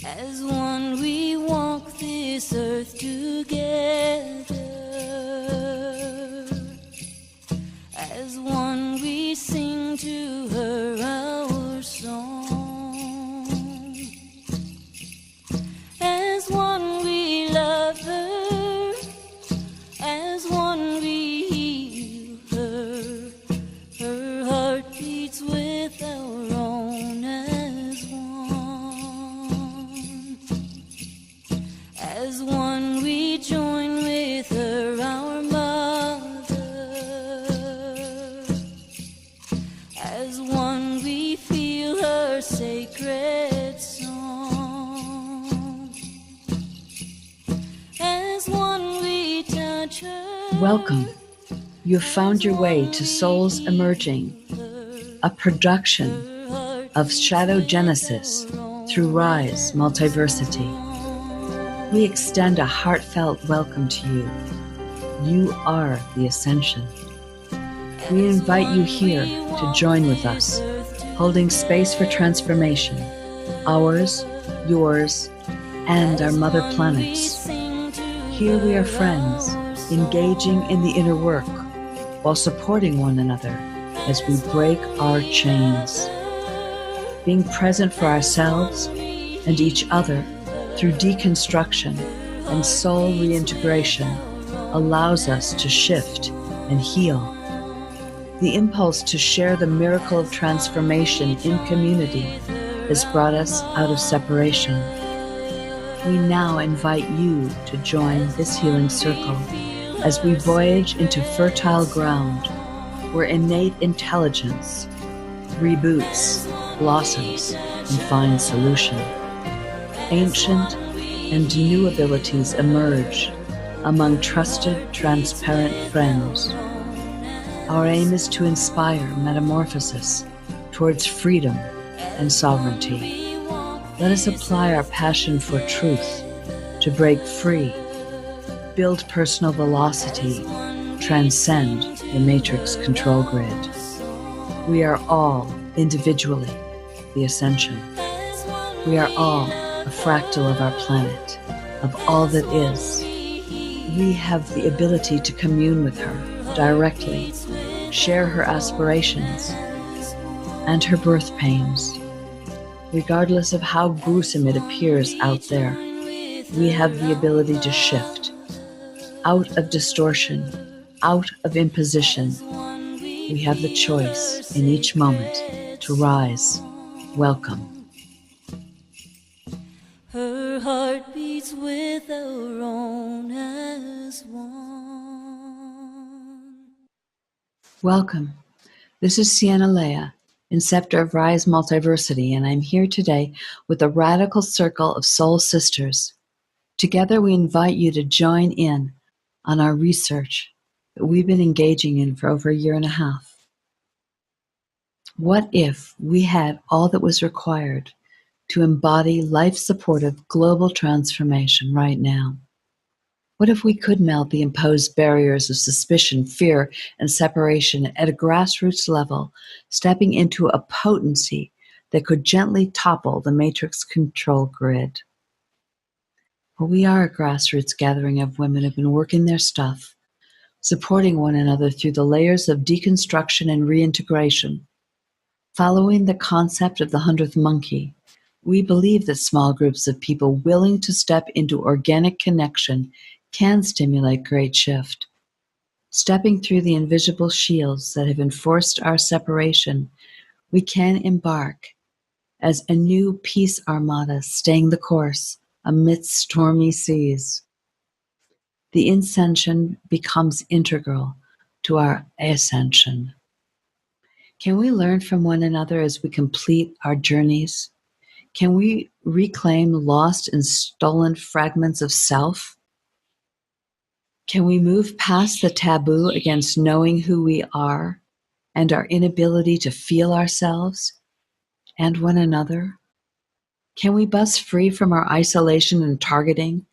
As one we walk this earth together. As one we sing to her our song. As one we love her. As one we heal her. Her heart beats with our own as one. As one we join with her, our mother. As one we feel her sacred song. As one we touch her. Welcome. You have found your way to Souls Emerging, a production of Shadow Genesis through Rise Multiversity. We extend a heartfelt welcome to you. You are the Ascension. We invite you here to join with us, holding space for transformation, ours, yours, and our mother planets. Here we are friends, engaging in the inner work while supporting one another as we break our chains. Being present for ourselves and each other through deconstruction and soul reintegration allows us to shift and heal. The impulse to share the miracle of transformation in community has brought us out of separation. We now invite you to join this healing circle as we voyage into fertile ground where innate intelligence reboots, blossoms, and finds solution. Ancient and new abilities emerge among trusted, transparent friends. Our aim is to inspire metamorphosis towards freedom and sovereignty. Let us apply our passion for truth to break free, build personal velocity, transcend the matrix control grid. We are all individually the Ascension. We are all a fractal of our planet, of all that is. We have the ability to commune with her directly, share her aspirations and her birth pains. Regardless of how gruesome it appears out there, we have the ability to shift out of distortion, out of imposition. We have the choice in each moment to rise. Welcome. Her heart beats with our own as one. Welcome. This is Sienna, Inceptor of Rise Multiversity, and I'm here today with a radical circle of soul sisters. Together we invite you to join in on our research that we've been engaging in for over a year and a half. What if we had all that was required to embody life-supportive global transformation right now? What if we could melt the imposed barriers of suspicion, fear, and separation at a grassroots level, stepping into a potency that could gently topple the matrix control grid? Well, we are a grassroots gathering of women who have been working their stuff, supporting one another through the layers of deconstruction and reintegration. Following the concept of the 100th monkey, we believe that small groups of people willing to step into organic connection can stimulate great shift. Stepping through the invisible shields that have enforced our separation, we can embark as a new peace armada staying the course amidst stormy seas. The ascension becomes integral to our ascension. Can we learn from one another as we complete our journeys? Can we reclaim lost and stolen fragments of self? Can we move past the taboo against knowing who we are and our inability to feel ourselves and one another? Can we bust free from our isolation and targeting,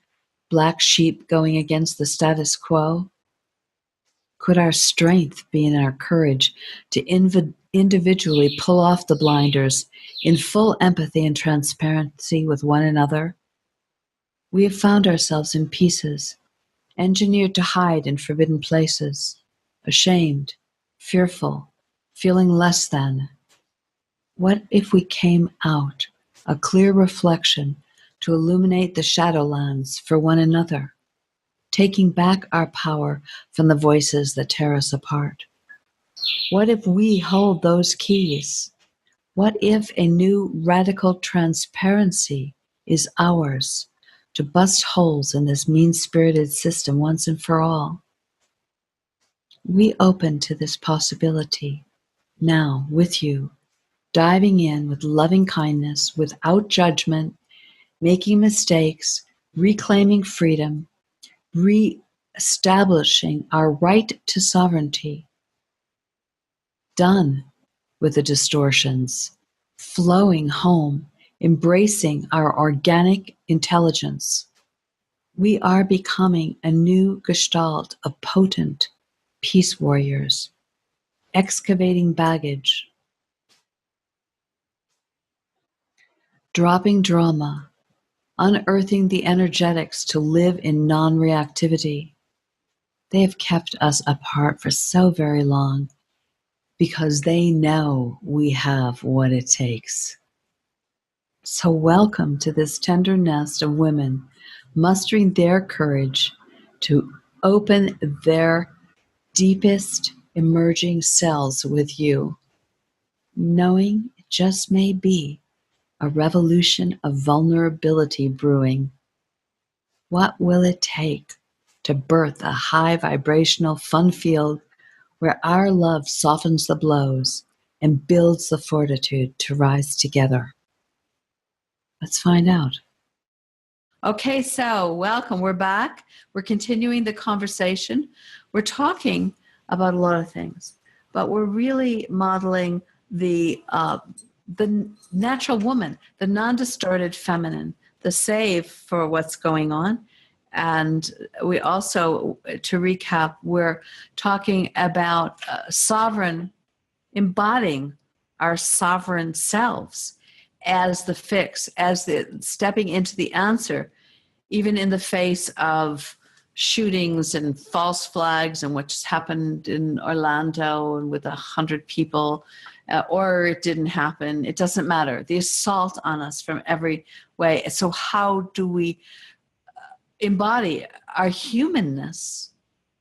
black sheep going against the status quo? Could our strength be in our courage to individually pull off the blinders in full empathy and transparency with one another, we have found ourselves in pieces, engineered to hide in forbidden places, ashamed, fearful, feeling less than. What if we came out, a clear reflection to illuminate the shadowlands for one another, taking back our power from the voices that tear us apart? What if we hold those keys? What if a new radical transparency is ours to bust holes in this mean-spirited system once and for all? We open to this possibility now with you, diving in with loving kindness, without judgment, making mistakes, reclaiming freedom, re-establishing our right to sovereignty. Done with the distortions, flowing home, embracing our organic intelligence. We are becoming a new gestalt of potent peace warriors, excavating baggage, dropping drama, unearthing the energetics to live in non-reactivity. They have kept us apart for so very long because they know we have what it takes. So welcome to this tender nest of women mustering their courage to open their deepest emerging selves with you, knowing it just may be a revolution of vulnerability brewing. What will it take to birth a high vibrational fun field where our love softens the blows and builds the fortitude to rise together? Let's find out. Okay, so welcome. We're back. We're continuing the conversation. We're talking about a lot of things, but we're really modeling the natural woman, the non-distorted feminine, the save for what's going on. And we also, to recap, we're talking about sovereign, embodying our sovereign selves as the fix, as the stepping into the answer, even in the face of shootings and false flags and what's happened in Orlando and with 100 people, or it didn't happen. It doesn't matter. The assault on us from every way. So how do we embody our humanness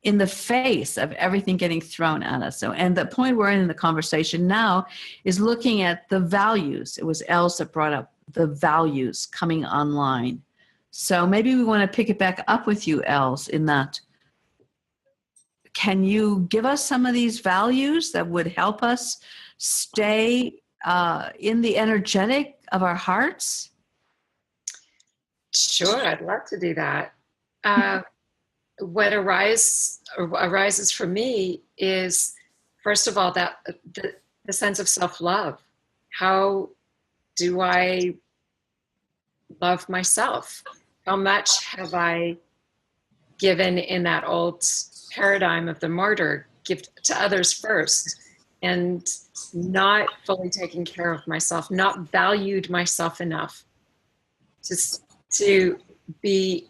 in the face of everything getting thrown at us? So, and the point we're in the conversation now is looking at the values. It was Els that brought up the values coming online. So maybe we want to pick it back up with you, Els, in that. Can you give us some of these values that would help us stay in the energetic of our hearts? Sure, I'd love to do that. What arises for me is, first of all, that the sense of self-love. How do I love myself? How much have I given in that old paradigm of the martyr, give to others first, and not fully taking care of myself, not valued myself enough to be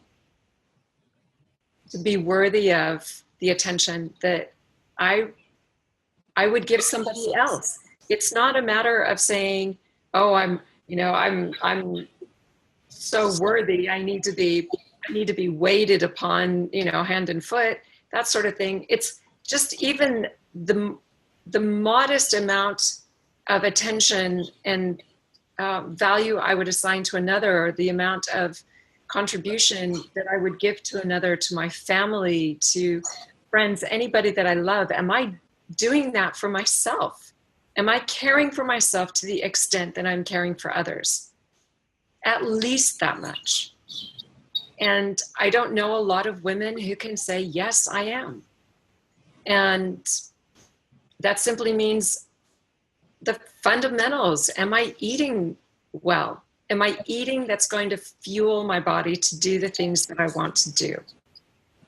worthy of the attention that I would give somebody else. It's not a matter of saying, oh, I'm so worthy, I need to be weighted upon, hand and foot, that sort of thing. It's just even the modest amount of attention and value I would assign to another, or the amount of contribution that I would give to another, to my family, to friends, anybody that I love. Am I doing that for myself? Am I caring for myself to the extent that I'm caring for others? At least that much. And I don't know a lot of women who can say, yes, I am. And that simply means the fundamentals. Am I eating well? Am I eating that's going to fuel my body to do the things that I want to do?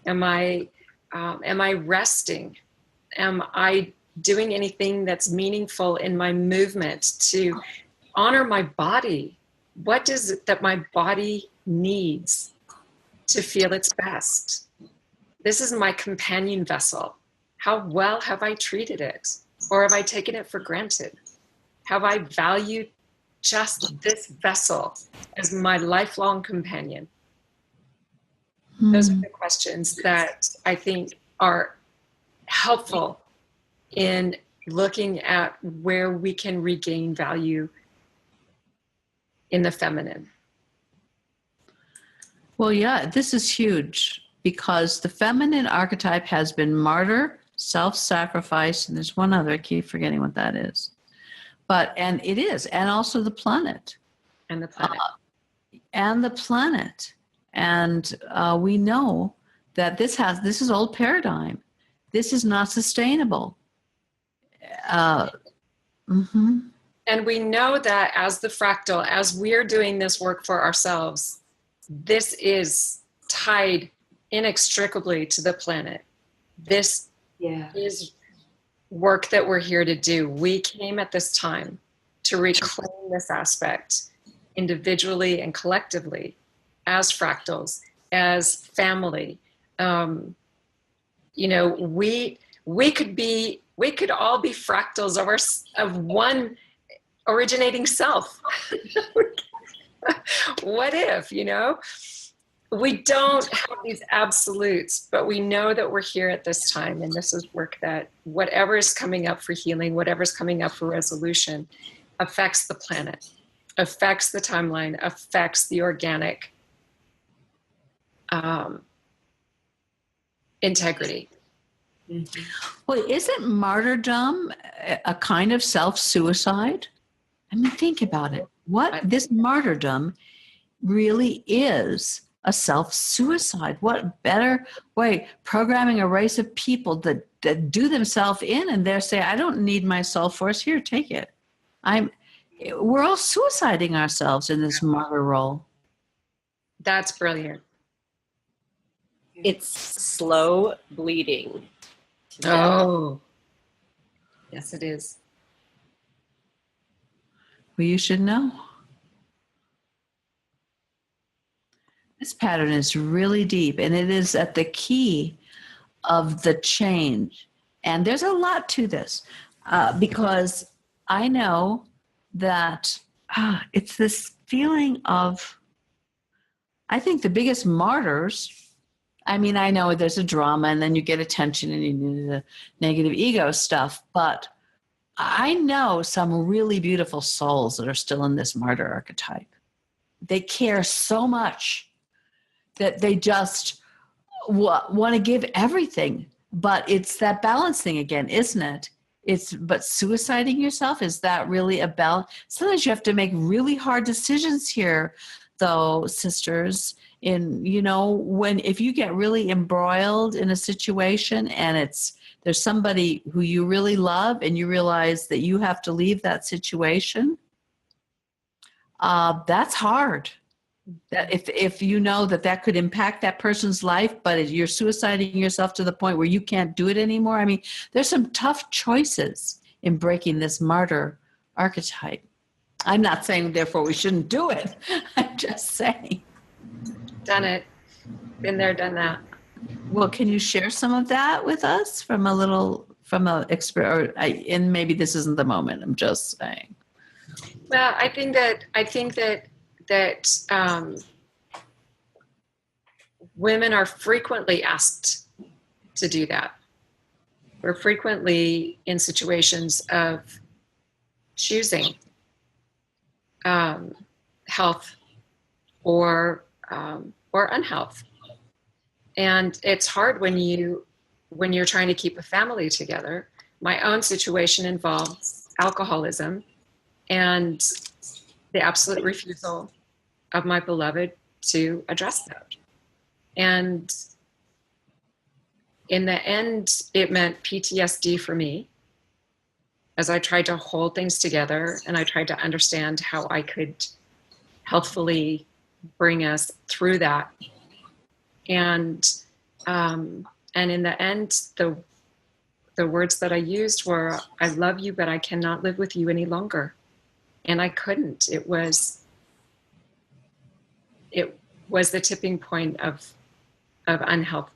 Am I resting? Am I doing anything that's meaningful in my movement to honor my body. What is it that my body needs to feel its best? This is my companion vessel. How well have I treated it? Or have I taken it for granted? Have I valued just this vessel as my lifelong companion? Those are the questions that I think are helpful in looking at where we can regain value in the feminine. Well, yeah, this is huge because the feminine archetype has been martyr, self-sacrifice, and there's one other, I keep forgetting what that is. And it is, and also the planet. And the planet. And we know that this is old paradigm. This is not sustainable. And we know that as the fractal, as we're doing this work for ourselves, this is tied inextricably to the planet. This is work that we're here to do. We came at this time to reclaim this aspect individually and collectively as fractals, as family. We could all be fractals of one originating self. What if, we don't have these absolutes, but we know that we're here at this time, and this is work that whatever is coming up for healing, whatever's coming up for resolution, affects the planet, affects the timeline, affects the organic integrity. Well, isn't martyrdom a kind of self-suicide? I mean, think about it. This martyrdom really is a self-suicide. What better way? Programming a race of people that do themselves in, and they say, I don't need my soul force. Here, take it. We're all suiciding ourselves in this martyr role. That's brilliant. It's slow bleeding. Oh, yes, it is. Well, you should know. This pattern is really deep, and it is at the key of the change. And there's a lot to this because I know that it's this feeling of, I think the biggest martyrs, I mean, I know there's a drama and then you get attention and you do the negative ego stuff, but I know some really beautiful souls that are still in this martyr archetype. They care so much that they just want to give everything. But it's that balance thing again, isn't it? But suiciding yourself, is that really a balance? Sometimes you have to make really hard decisions here, though, sisters. If you get really embroiled in a situation and there's somebody who you really love and you realize that you have to leave that situation, that's hard. That if you know that could impact that person's life, but you're suiciding yourself to the point where you can't do it anymore. I mean, there's some tough choices in breaking this martyr archetype. I'm not saying, therefore, we shouldn't do it. I'm just saying. Done it. Been there, done that. Well, can you share some of that with us and maybe this isn't the moment. I'm just saying. Well, I think that women are frequently asked to do that. We're frequently in situations of choosing health or unhealth, and it's hard when you're trying to keep a family together. My own situation involves alcoholism and the absolute refusal of my beloved to address that. And in the end, it meant PTSD for me as I tried to hold things together and I tried to understand how I could healthfully bring us through that. And in the end, the the words that I used were, I love you, but I cannot live with you any longer. And I couldn't. It was the tipping point of unhealth.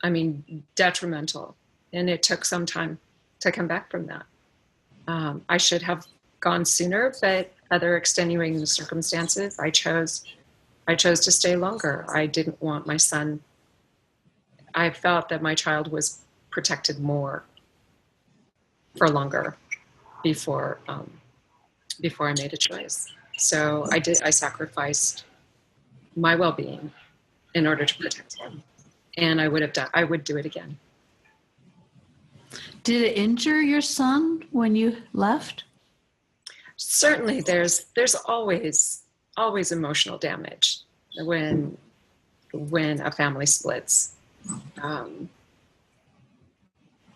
I mean, detrimental. And it took some time to come back from that. I should have gone sooner, but other extenuating circumstances, I chose to stay longer. I didn't want my son. I felt that my child was protected more for longer before I made a choice. So I sacrificed my well-being in order to protect him. And I would do it again. Did it injure your son when you left? Certainly there's always emotional damage when a family splits.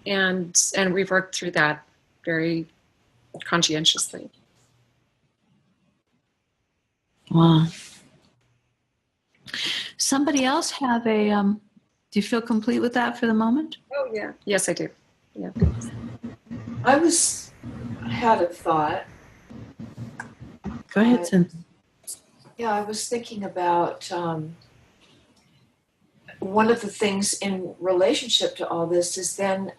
And we've worked through that very conscientiously. Wow. Somebody else have a, do you feel complete with that for the moment? Oh yeah. Yes, I do. Yeah. I had a thought. Go ahead, Cynthia. Yeah, I was thinking about one of the things in relationship to all this is then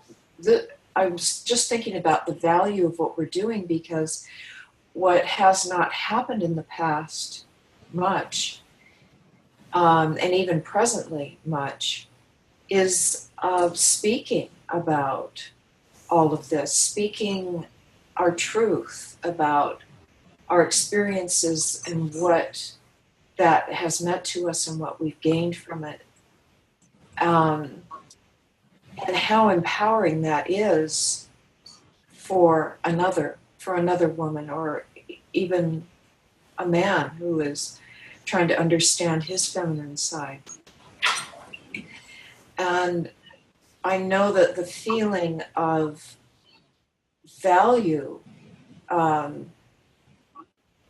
I was just thinking about the value of what we're doing, because what has not happened in the past much, and even presently much, is speaking about all of this, speaking our truth about our experiences and what that has meant to us and what we've gained from it. And how empowering that is for another woman, or even a man who is trying to understand his feminine side. And I know that the feeling of value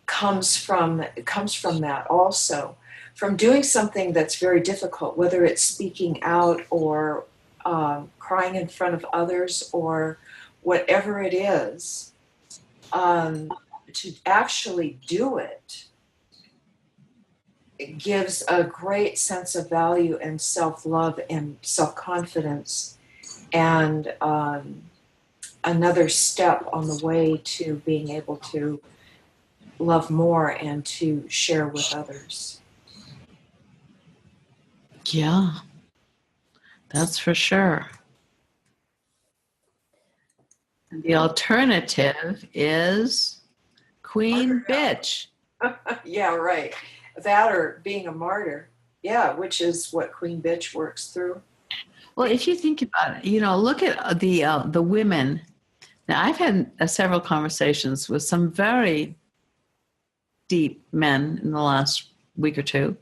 comes from that also, from doing something that's very difficult, whether it's speaking out or crying in front of others or whatever it is, to actually do it. It gives a great sense of value and self-love and self-confidence, and another step on the way to being able to love more and to share with others. Yeah, that's for sure. The alternative is queen bitch. Yeah, right. That or being a martyr. Yeah, which is what Queen Bitch works through. Well, if you think about it, look at the women. Now, I've had several conversations with some very deep men in the last week or two,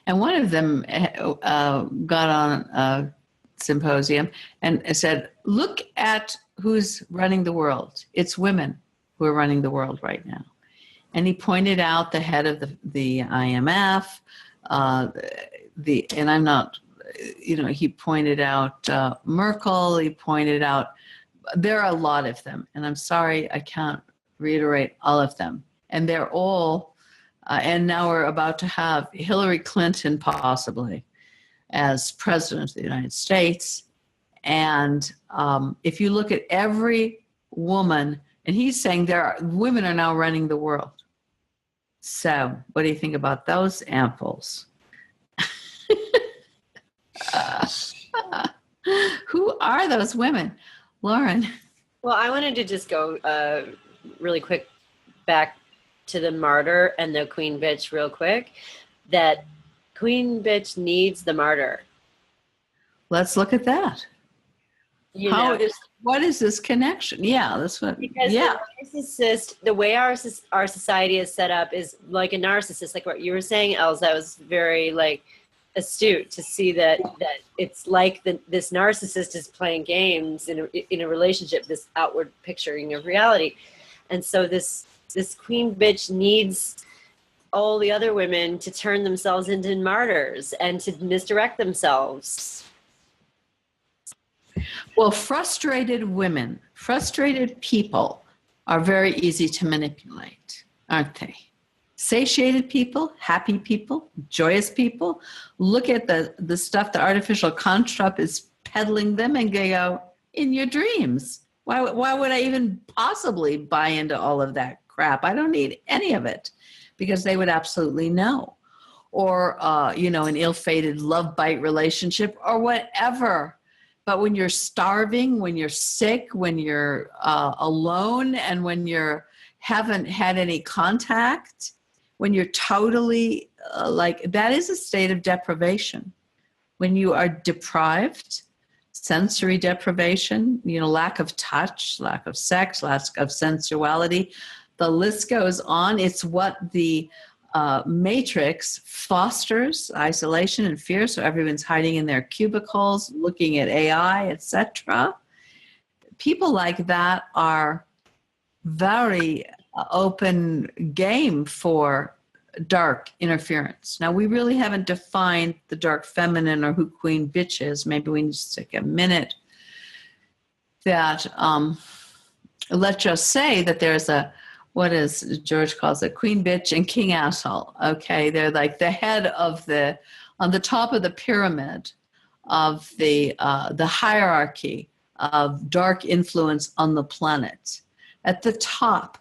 and one of them got on a symposium and said, "Look at who's running the world. It's women who are running the world right now." And he pointed out the head of the IMF, and I'm not, he pointed out Merkel, he pointed out, there are a lot of them, and I'm sorry, I can't reiterate all of them. And they're all, and now we're about to have Hillary Clinton possibly as president of the United States. And if you look at every woman, and he's saying women are now running the world. So, what do you think about those amples? Who are those women? Lauren? Well, I wanted to just go really quick back to the martyr and the queen bitch real quick. That queen bitch needs the martyr. Let's look at that. What is this connection? Yeah, that's what. Because the narcissist, the way our society is set up is like a narcissist. Like what you were saying, Elsa, was very astute to see that it's like this narcissist is playing games in a relationship, this outward picturing of reality, and so this queen bitch needs all the other women to turn themselves into martyrs and to misdirect themselves. Well, frustrated women, frustrated people are very easy to manipulate, aren't they? Satiated people, happy people, joyous people, look at the stuff the artificial construct is peddling them and they go, in your dreams. Why would I even possibly buy into all of that crap? I don't need any of it, because they would absolutely know. Or, an ill-fated love bite relationship or whatever. But when you're starving, when you're sick, when you're alone, and when you haven't had any contact, when you're totally that is a state of deprivation. When you are deprived, sensory deprivation, lack of touch, lack of sex, lack of sensuality, the list goes on. It's what the matrix fosters, isolation and fear. So everyone's hiding in their cubicles, looking at AI, etc. People like that are very open game for dark interference. Now, we really haven't defined the dark feminine or who queen bitch is. Maybe we need to take a minute that let's just say that there's what is George calls it, queen bitch and king asshole. Okay, they're like the head of on the top of the pyramid of the hierarchy of dark influence on the planet. At the top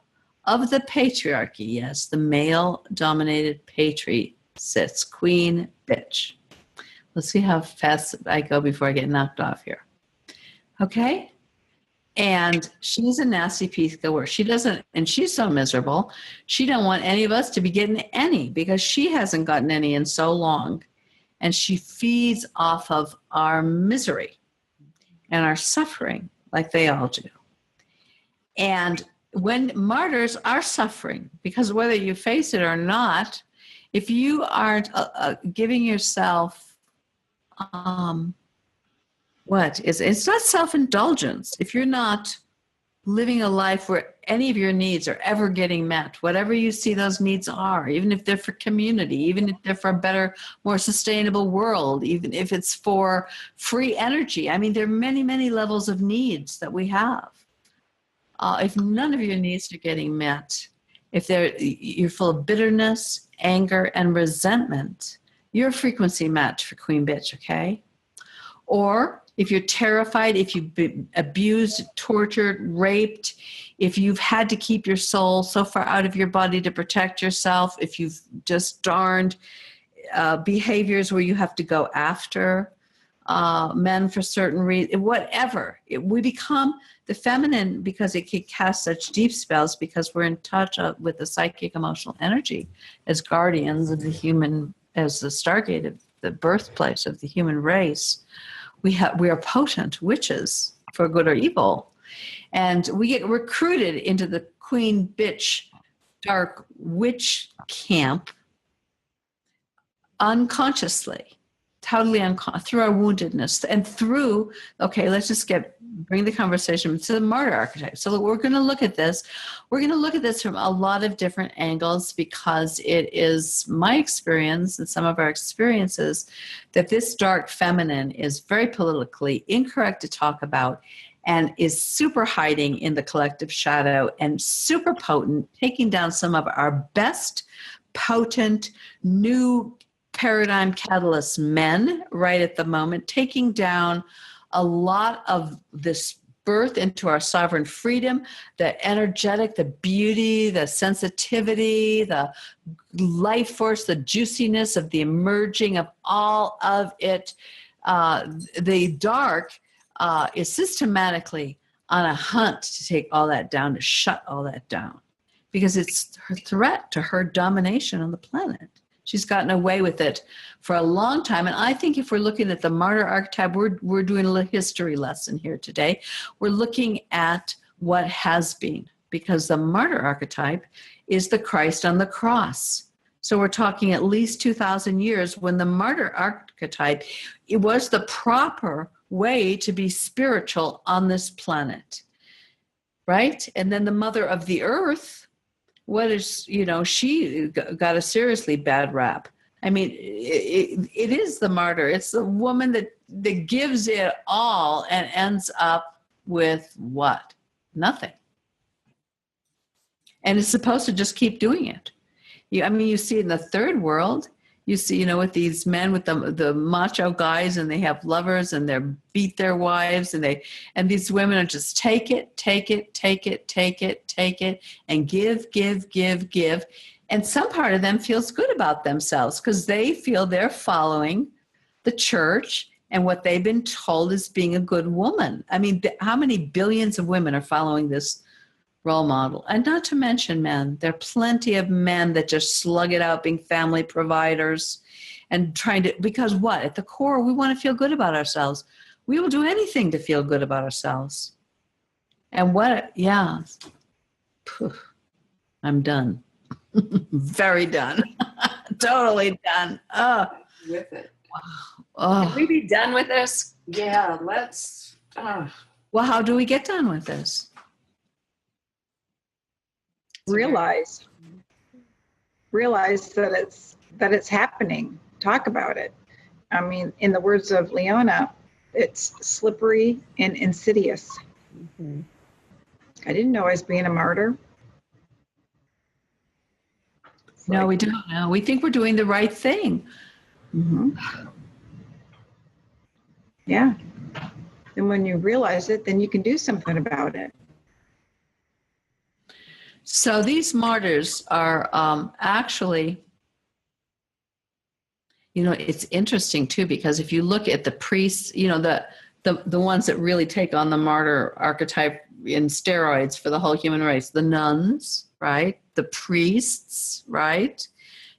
of the patriarchy, yes, the male-dominated patri sits queen bitch. Let's see how fast I go before I get knocked off here. Okay? And she's a nasty piece of work. She doesn't, and she's so miserable. She don't want any of us to be getting any, because she hasn't gotten any in so long. And she feeds off of our misery and our suffering like they all do. And when martyrs are suffering, because whether you face it or not, if you aren't giving yourself it's not self-indulgence. If you're not living a life where any of your needs are ever getting met, whatever you see those needs are, even if they're for community, even if they're for a better, more sustainable world, even if it's for free energy. I mean, there are many, many levels of needs that we have. If none of your needs are getting met, if you're full of bitterness, anger, and resentment, you're a frequency match for queen bitch, okay? Or if you're terrified, if you've been abused, tortured, raped, if you've had to keep your soul so far out of your body to protect yourself, if you've just darned behaviors where you have to go after men for certain reasons, whatever. We become the feminine because it can cast such deep spells, because we're in touch with the psychic emotional energy as guardians of the human, as the Stargate of the birthplace of the human race. We are potent witches for good or evil. And we get recruited into the queen bitch dark witch camp unconsciously, totally through our woundedness and through, okay, let's just bring the conversation to the martyr archetype. So we're going to look at this. We're going to look at this from a lot of different angles, because it is my experience and some of our experiences that this dark feminine is very politically incorrect to talk about and is super hiding in the collective shadow and super potent, taking down some of our best potent new paradigm catalyst men right at the moment, taking down a lot of this birth into our sovereign freedom, the energetic, the beauty, the sensitivity, the life force, the juiciness of the emerging of all of it. The dark is systematically on a hunt to take all that down, to shut all that down, because it's her threat to her domination on the planet. She's gotten away with it for a long time. And I think if we're looking at the martyr archetype, we're doing a history lesson here today. We're looking at what has been, because the martyr archetype is the Christ on the cross. So we're talking at least 2,000 years when the martyr archetype, it was the proper way to be spiritual on this planet, right? And then the mother of the earth, she got a seriously bad rap. I mean, it is the martyr. It's the woman that gives it all and ends up with what? Nothing. And it's supposed to just keep doing it. You see in the third world, you see, with these men with the macho guys, and they have lovers and they beat their wives, and these women are just take it, and give. And some part of them feels good about themselves because they feel they're following the church and what they've been told is being a good woman. I mean, how many billions of women are following this role model? And not to mention men. There are plenty of men that just slug it out being family providers and trying to, because what? At the core, we want to feel good about ourselves. We will do anything to feel good about ourselves. And I'm done. Very done. Totally done. With it. Wow. Can we be done with this? Yeah, let's. Well, how do we get done with this? Realize that it's happening. Talk about it. I mean, in the words of Leona, it's slippery and insidious. Mm-hmm. I didn't know I was being a martyr. No, we don't know. We think we're doing the right thing. Mm-hmm. Yeah. And when you realize it, then you can do something about it. So these martyrs are actually, it's interesting too, because if you look at the priests, the ones that really take on the martyr archetype in steroids for the whole human race, the nuns, right? The priests, right?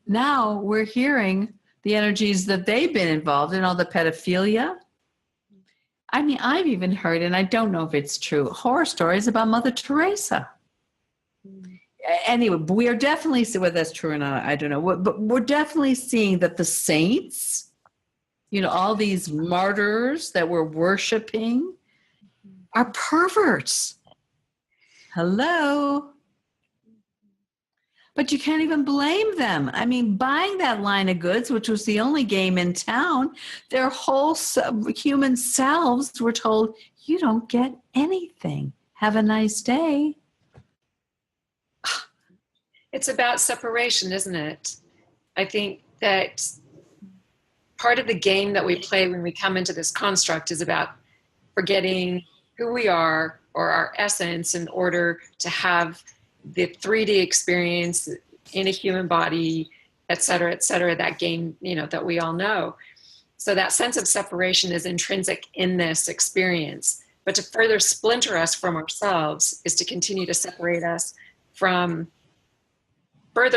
Now we're hearing the energies that they've been involved in, all the pedophilia. I mean, I've even heard, and I don't know if it's true, horror stories about Mother Teresa. Anyway, we are definitely, whether that's true or not, I don't know, but we're definitely seeing that the saints, all these martyrs that we're worshiping are perverts. Hello. But you can't even blame them. I mean, buying that line of goods, which was the only game in town, their whole human selves were told, you don't get anything. Have a nice day. It's about separation, isn't it? I think that part of the game that we play when we come into this construct is about forgetting who we are or our essence in order to have the 3D experience in a human body, et cetera, that game, that we all know. So that sense of separation is intrinsic in this experience. But to further splinter us from ourselves is to continue to separate us further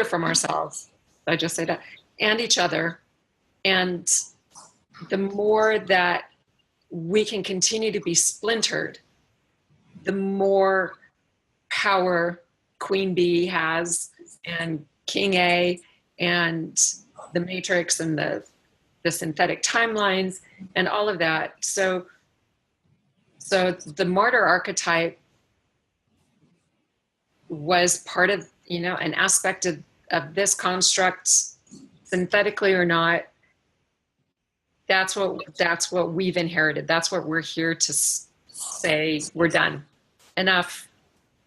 from ourselves. I just say that, and each other. And the more that we can continue to be splintered, the more power Queen Bee has, and King A, and the Matrix, and the synthetic timelines, and all of that. So the martyr archetype was part of, an aspect of this construct, synthetically or not. That's what we've inherited. That's what we're here to say. We're done. Enough.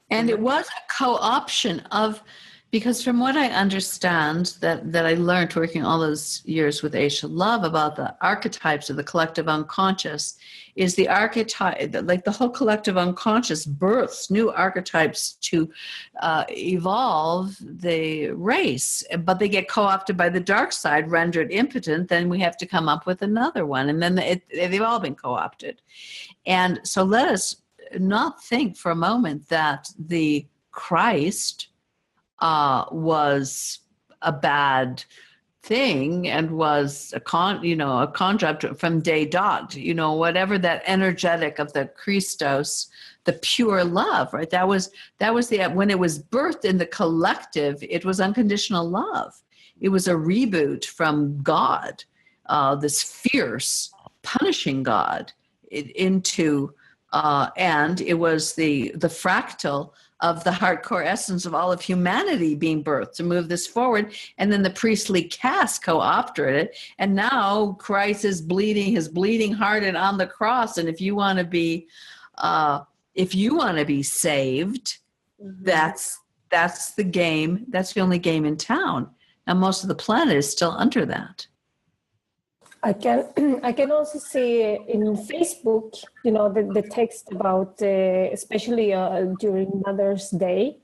And it was a co-option of, because from what I understand that I learned working all those years with Aisha Love about the archetypes of the collective unconscious, is the archetype, like the whole collective unconscious births new archetypes to evolve the race, but they get co-opted by the dark side, rendered impotent, then we have to come up with another one. And then they've all been co-opted. And so let us not think for a moment that the Christ was a bad thing and was a concept from day dot, whatever that energetic of the Christos, the pure love, right? That was when it was birthed in the collective, it was unconditional love. It was a reboot from God, this fierce, punishing God, into and it was the fractal of the hardcore essence of all of humanity being birthed to move this forward. And then the priestly caste co-opted it. And now Christ is bleeding his bleeding heart and on the cross. And if you want to be saved, that's the game. That's the only game in town. Now most of the planet is still under that. I can also see in Facebook, the text about, especially during Mother's Day,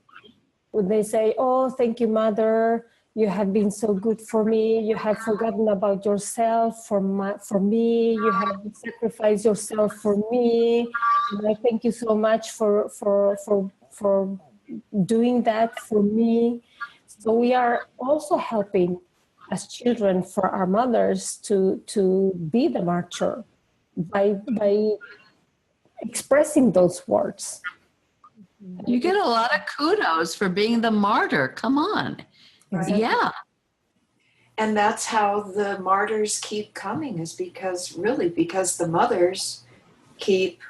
when they say, "Oh, thank you, Mother. You have been so good for me. You have forgotten about yourself for me. You have sacrificed yourself for me. And I thank you so much for doing that for me." So we are also helping as children for our mothers to be the martyr by expressing those words. You get a lot of kudos for being the martyr. Come on. Right. Yeah. And that's how the martyrs keep coming, is because the mothers keep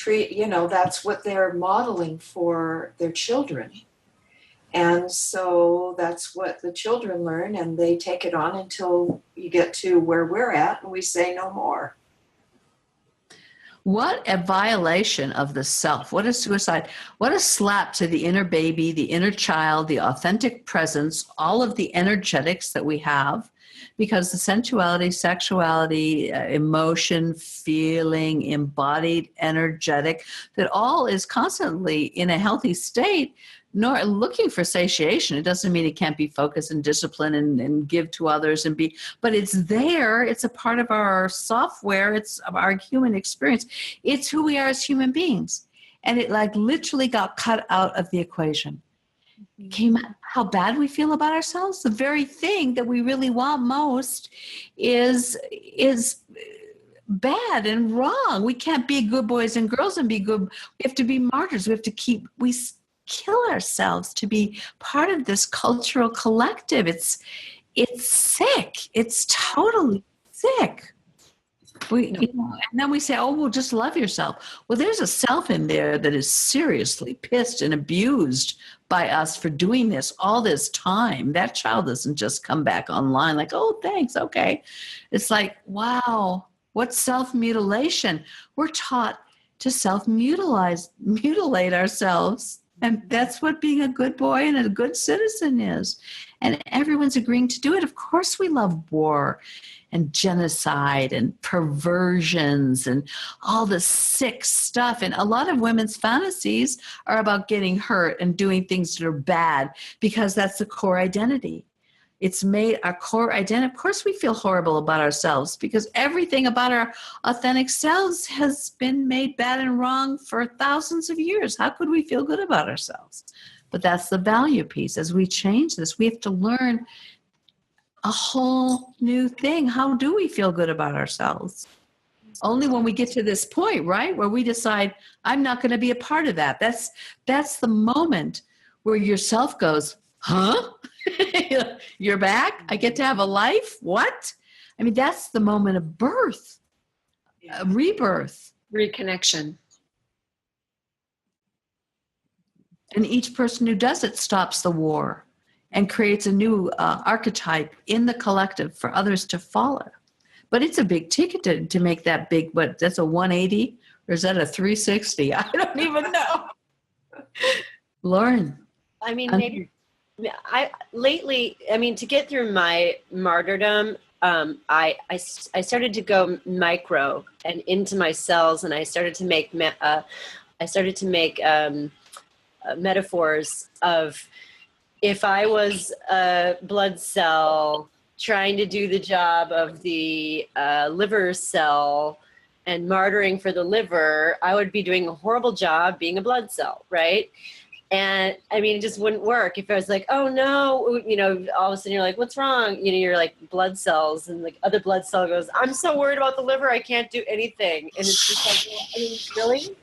that's what they're modeling for their children. And so that's what the children learn, and they take it on until you get to where we're at and we say no more. What a violation of the self. What a suicide. What a slap to the inner baby, the inner child, the authentic presence, all of the energetics that we have. Because the sensuality, sexuality, emotion, feeling, embodied, energetic, that all is constantly in a healthy state, nor looking for satiation. It doesn't mean it can't be focused and discipline and give to others but it's there. It's a part of our software. It's of our human experience. It's who we are as human beings. And it literally got cut out of the equation. Came out how bad we feel about ourselves. The very thing that we really want most is bad and wrong. We can't be good boys and girls and be good. We have to be martyrs. We have to kill ourselves to be part of this cultural collective. It's sick. It's totally sick. And then we say, "Oh, well, just love yourself." Well, there's a self in there that is seriously pissed and abused by us for doing this all this time. That child doesn't just come back online like, "Oh, thanks, okay." It's like, wow, what self-mutilation. We're taught to self-mutilate ourselves. And that's what being a good boy and a good citizen is. And everyone's agreeing to do it. Of course we love war and genocide and perversions and all the sick stuff. And a lot of women's fantasies are about getting hurt and doing things that are bad because that's the core identity. It's made our core identity. Of course we feel horrible about ourselves because everything about our authentic selves has been made bad and wrong for thousands of years. How could we feel good about ourselves? But that's the value piece. As we change this, we have to learn a whole new thing. How do we feel good about ourselves? Only when we get to this point, right, where we decide, I'm not going to be a part of that. That's the moment where your self goes, huh? You're back? I get to have a life? What? I mean, that's the moment of birth, rebirth. Reconnection. And each person who does it stops the war and creates a new archetype in the collective for others to follow. But it's a big ticket to make that big, but that's a 180 or is that a 360? I don't even know. Lauren. I mean, maybe to get through my martyrdom, I started to go micro and into my cells, and I started to make metaphors of if I was a blood cell trying to do the job of the liver cell and martyring for the liver, I would be doing a horrible job being a blood cell, right? And I mean, it just wouldn't work if I was like, oh no, all of a sudden you're like, what's wrong? You're like blood cells, and like other blood cell goes, I'm so worried about the liver, I can't do anything. And it's just like, I mean, really?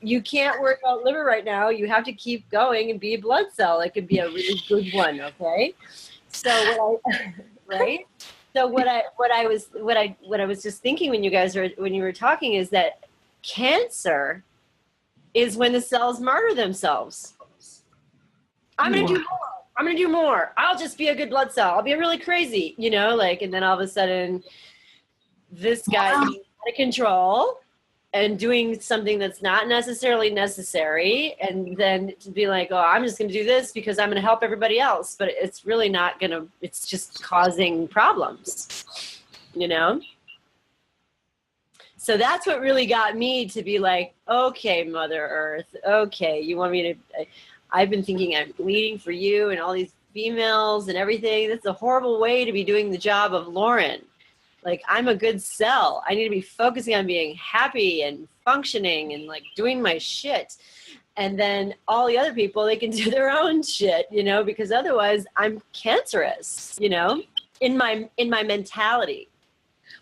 You can't worry about liver right now. You have to keep going and be a blood cell. It could be a really good one, okay? So right? So what I was just thinking when you were talking is that cancer is when the cells martyr themselves. I'm going to do more. I'm going to do more. I'll just be a good blood cell. I'll be really crazy, you know, like, and then all of a sudden this guy is out of control and doing something that's not necessarily necessary. And then to be like, oh, I'm just going to do this because I'm going to help everybody else. But it's really not going to, it's just causing problems, you know? So that's what really got me to be like, okay, Mother Earth, okay, you want me to, I've been thinking I'm bleeding for you and all these females and everything. That's a horrible way to be doing the job of Lauren. Like, I'm a good cell. I need to be focusing on being happy and functioning and like doing my shit. And then all the other people, they can do their own shit, you know, because otherwise I'm cancerous, you know, in my mentality.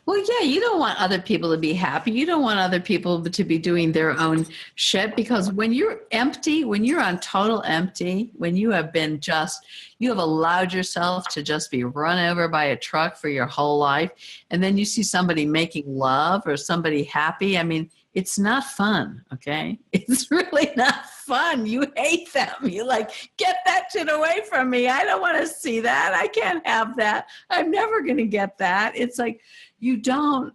Well, yeah, you don't want other people to be happy. You don't want other people to be doing their own shit, because when you're empty, when you're on total empty, when you have been just, you have allowed yourself to just be run over by a truck for your whole life, and then you see somebody making love or somebody happy. I mean, it's not fun, okay? It's really not fun. You hate them. You like, get that shit away from me. I don't want to see that. I can't have that. I'm never going to get that. It's like, you don't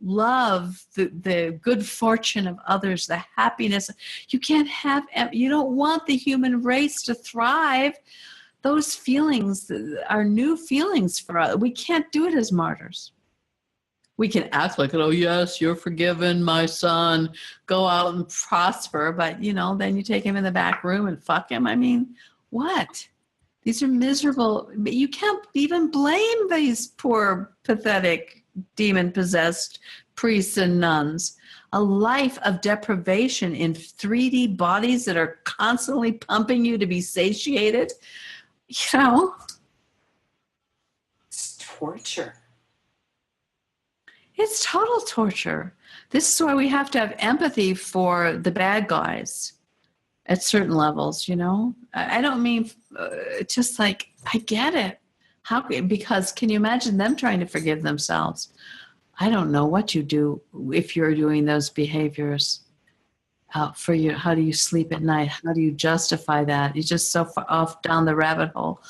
love the good fortune of others, the happiness. You can't have, you don't want the human race to thrive. Those feelings are new feelings for us. We can't do it as martyrs. We can act like, oh, yes, you're forgiven, my son. Go out and prosper. But, you know, then you take him in the back room and fuck him. I mean, what? These are miserable. But you can't even blame these poor, pathetic, demon-possessed priests and nuns. A life of deprivation in 3D bodies that are constantly pumping you to be satiated. You know? It's torture. It's total torture. This is why we have to have empathy for the bad guys at certain levels, you know? I don't mean just like, I get it. Because can you imagine them trying to forgive themselves? I don't know what you do if you're doing those behaviors for you. How do you sleep at night? How do you justify that? You're just so far off down the rabbit hole.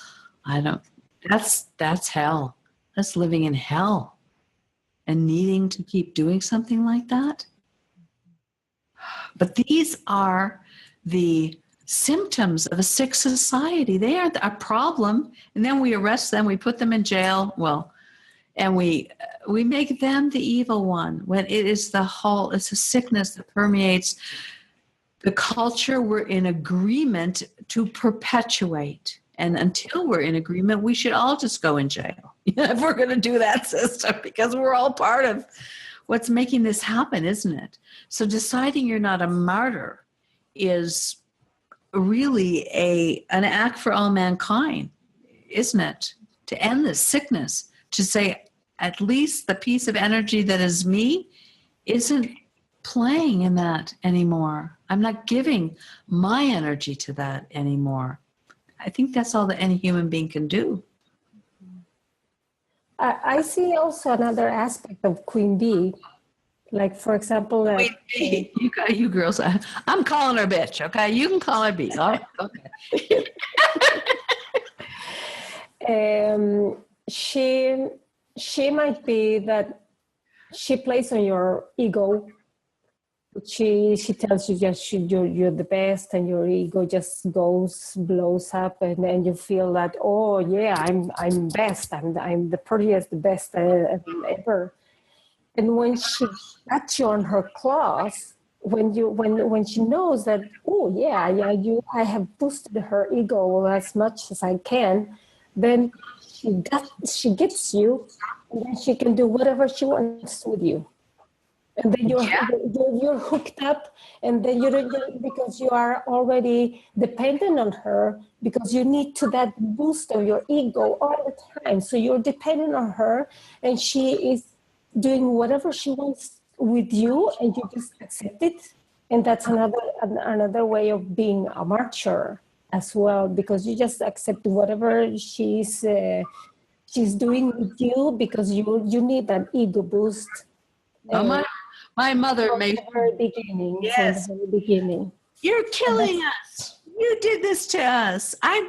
That's hell. That's living in hell. And needing to keep doing something like that. But these are the symptoms of a sick society. They are a problem. And then we arrest them, we put them in jail. Well, and we make them the evil one, when it is it's a sickness that permeates the culture we're in agreement to perpetuate. And until we're in agreement, we should all just go in jail if we're going to do that system, because we're all part of what's making this happen, isn't it? So deciding you're not a martyr is really an act for all mankind, isn't it? To end this sickness, to say at least the piece of energy that is me isn't playing in that anymore. I'm not giving my energy to that anymore. I think that's all that any human being can do. I see also another aspect of Queen Bee. Like, for example, you girls, I'm calling her bitch, okay? You can call her B. All right? Okay. She might be that she plays on your ego. She tells you just you're the best, and your ego just blows up, and then you feel that, oh yeah, I'm best, I'm the prettiest, the best ever. And when she got you on her claws, when she knows that, oh yeah, I have boosted her ego as much as I can, then she gets you, and then she can do whatever she wants with you. And then you're hooked up, and then because you are already dependent on her, because you need that boost of your ego all the time. So you're dependent on her, and she is doing whatever she wants with you, and you just accept it. And that's another way of being a martyr as well, because you just accept whatever she's doing with you, because you need that ego boost. My mother From made. the very beginning. Yes. From the very beginning. You're killing us. You did this to us. I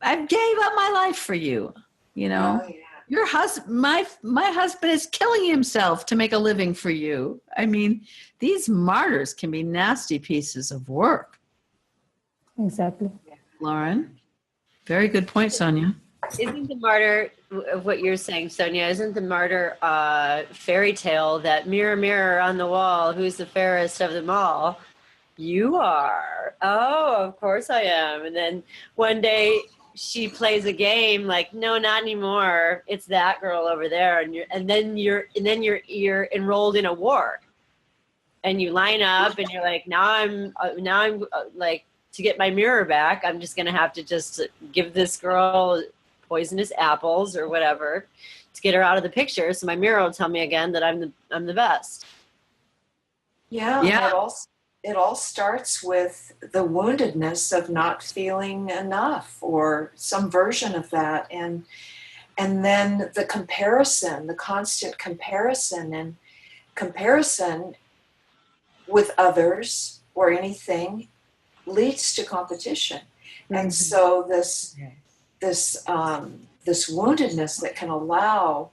gave up my life for you. You know, Oh, yeah. your husband, my husband is killing himself to make a living for you. I mean, these martyrs can be nasty pieces of work. Exactly. Lauren, very good point, Sonia. Isn't the martyr of what you're saying, Sonia? Isn't the martyr fairy tale that mirror, mirror on the wall, who's the fairest of them all? You are. Oh, of course I am. And then one day she plays a game like, no, not anymore. It's that girl over there, and then you're enrolled in a war, and you line up, and you're like, now I'm like, to get my mirror back, I'm just gonna have to just give this girl poisonous apples or whatever to get her out of the picture, so my mirror will tell me again that I'm the best. Yeah. It all starts with the woundedness of not feeling enough or some version of that. And then the comparison, the constant comparison, and comparison with others or anything leads to competition. Mm-hmm. And so this woundedness that can allow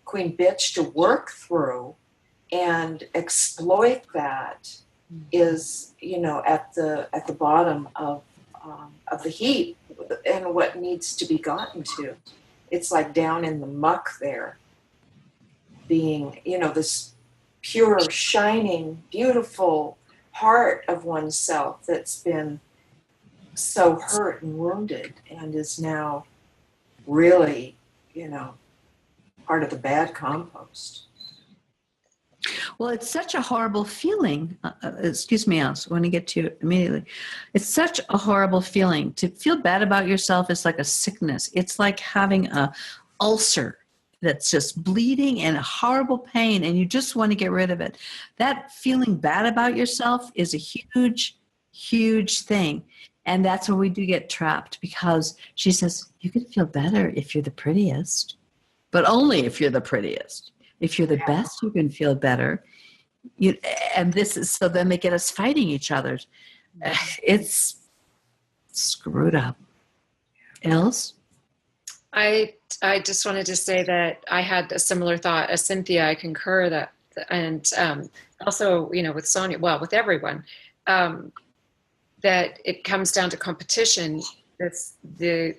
Queen Bitch to work through and exploit that is, at the bottom of the heap, and what needs to be gotten to. It's like down in the muck there, being, this pure, shining, beautiful heart of oneself that's been so hurt and wounded and is now really, part of the bad compost. Well, it's such a horrible feeling. Excuse me, I want to get to you immediately. It's such a horrible feeling. To feel bad about yourself is like a sickness. It's like having an ulcer that's just bleeding and horrible pain, and you just want to get rid of it. That feeling bad about yourself is a huge, huge thing. And that's where we do get trapped, because she says, you can feel better if you're the prettiest, but only if you're the prettiest. If you're the best, you can feel better. And this is, so then they get us fighting each other. It's screwed up. Else? I just wanted to say that I had a similar thought as Cynthia. I concur that, and also, with Sonia, well, with everyone, that it comes down to competition. It's the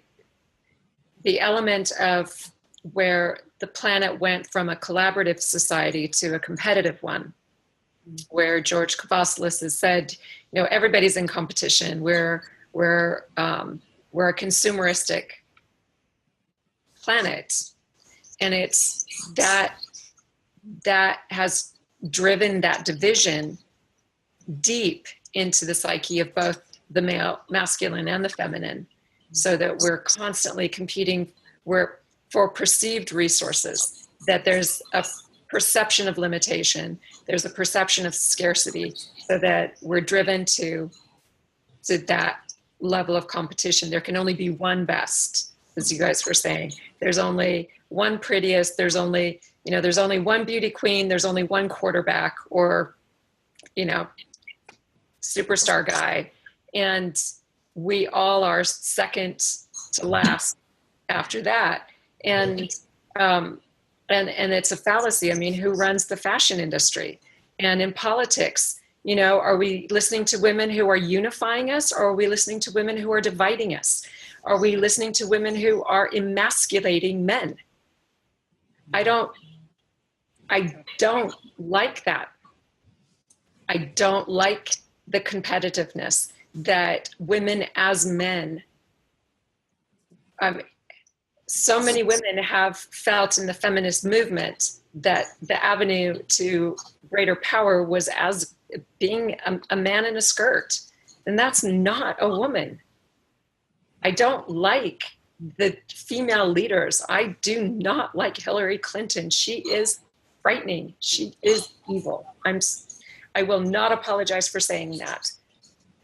element of where the planet went from a collaborative society to a competitive one, where George Kavasilis has said, everybody's in competition. We're a consumeristic planet, and it's that has driven that division deep into the psyche of both the masculine and the feminine, so that we're constantly competing for perceived resources, that there's a perception of limitation, there's a perception of scarcity, so that we're driven to that level of competition. There can only be one best, as you guys were saying. There's only one prettiest, there's only one beauty queen, there's only one quarterback, or, superstar guy. And we all are second to last after that. And it's a fallacy. I mean, who runs the fashion industry? And in politics, are we listening to women who are unifying us, or are we listening to women who are dividing us? Are we listening to women who are emasculating men? I don't like that. I don't like the competitiveness that women as men, so many women have felt in the feminist movement that the avenue to greater power was as being a man in a skirt. And that's not a woman. I don't like the female leaders. I do not like Hillary Clinton. She is frightening. She is evil. I will not apologize for saying that.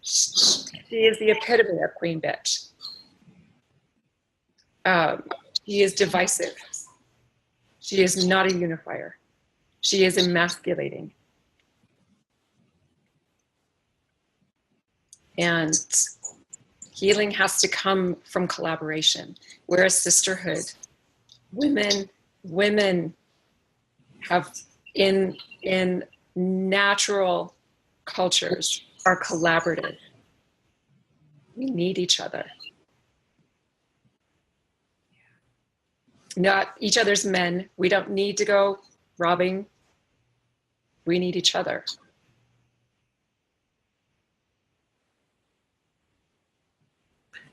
She is the epitome of Queen Bitch. She is divisive. She is not a unifier. She is emasculating. And healing has to come from collaboration. We're a sisterhood. Women have in natural cultures are collaborative. We need each other. Not each other's men. We don't need to go robbing. We need each other.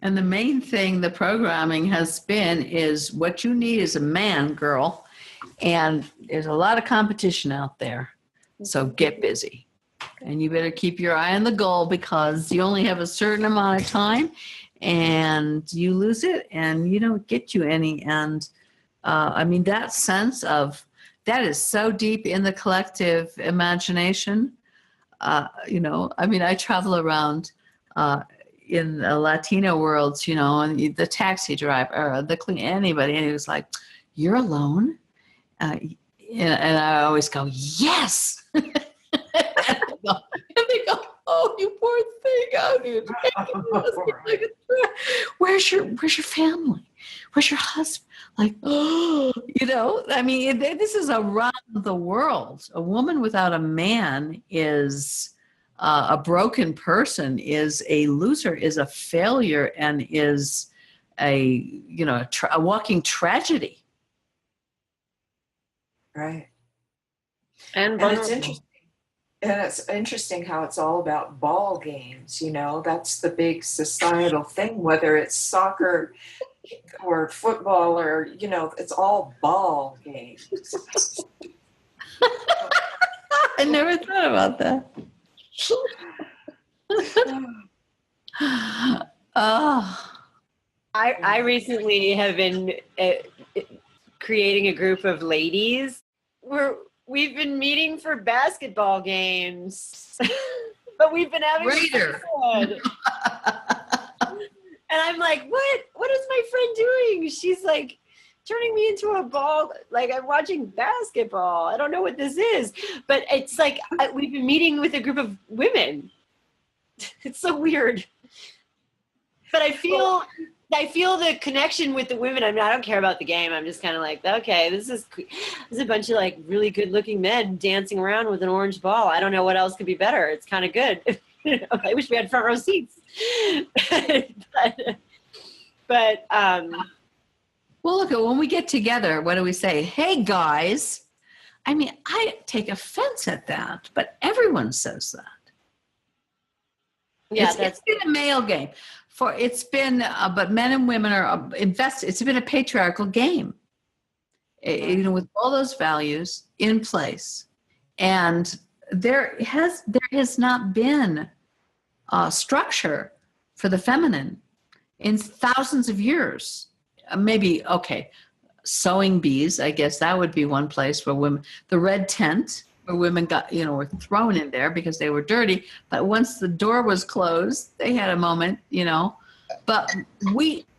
And the main thing the programming has been is what you need is a man, girl. And there's a lot of competition out there. So get busy. And you better keep your eye on the goal because you only have a certain amount of time and you lose it and you don't get you any. And I mean, that sense of that is so deep in the collective imagination. You know, I mean, I travel around in the Latino worlds, you know, and the taxi driver or the clean anybody, and he was like, "You're alone," and I always go, "Yes." and they go, "Oh, you poor thing! Oh, where's your family? Where's your husband?" Like, oh, you know, I mean, this is around the world. A woman without a man is a broken person, is a loser, is a failure, and is a walking tragedy. Right. And it's interesting. And it's interesting how it's all about ball games, you know, that's the big societal thing, whether it's soccer or football or, you know, it's all ball games. I never thought about that. Oh. I recently have been creating a group of ladies where we've been meeting for basketball games, but we've been having fun. And I'm like, what is my friend doing? She's like turning me into a ball. Like I'm watching basketball. I don't know what this is, but it's like we've been meeting with a group of women. It's so weird. But I feel the connection with the women. I mean, I don't care about the game. I'm just kind of like, okay, this is a bunch of like really good looking men dancing around with an orange ball. I don't know what else could be better. It's kind of good. I wish we had front row seats. but well, look, when we get together, what do we say? Hey, guys. I mean, I take offense at that, but everyone says that. Yeah, it's been a male game. But men and women are invested. It's been a patriarchal game, you know, with all those values in place. And there has not been structure for the feminine in thousands of years. Maybe, okay, sewing bees, I guess that would be one place where women, the red tent, where women got, you know, were thrown in there because they were dirty. But once the door was closed, they had a moment, you know. But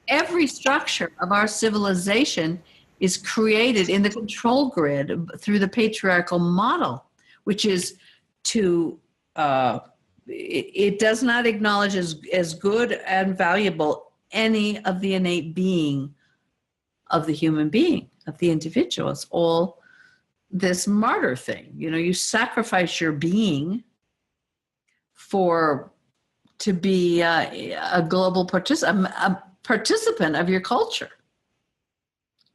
every structure of our civilization is created in the control grid through the patriarchal model, which is to, it does not acknowledge as good and valuable any of the innate being of the human being, of the individual. It's all this martyr thing. You know, you sacrifice your being to be a global participant of your culture,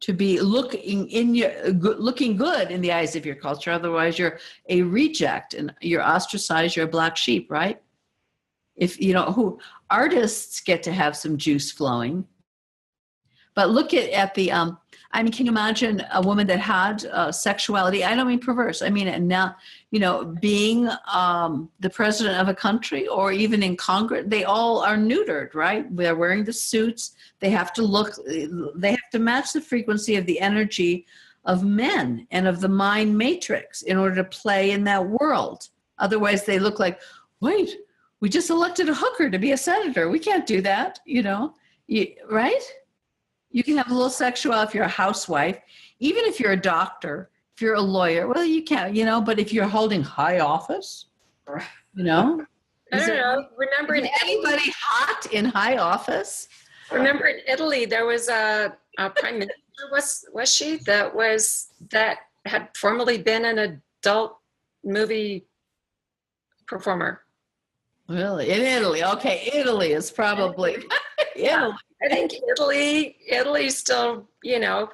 to be looking good in the eyes of your culture. Otherwise, you're a reject and you're ostracized. You're a black sheep, right? If you know artists get to have some juice flowing, but look at the. I mean, can you imagine a woman that had sexuality? I don't mean perverse. I mean, and now, you know, being the president of a country or even in Congress, they all are neutered, right? They're wearing the suits. They have to match the frequency of the energy of men and of the mind matrix in order to play in that world. Otherwise, they look like, wait, we just elected a hooker to be a senator. We can't do that, you know, right? You can have a little sexuality if you're a housewife, even if you're a doctor, If you're a lawyer, well, you can't, but if you're holding high office, I don't know. Remember is anybody hot in high office? Remember in Italy, there was a prime minister, was she, that had formerly been an adult movie performer. Really? In Italy. Okay, Italy is probably Italy. I think Italy still,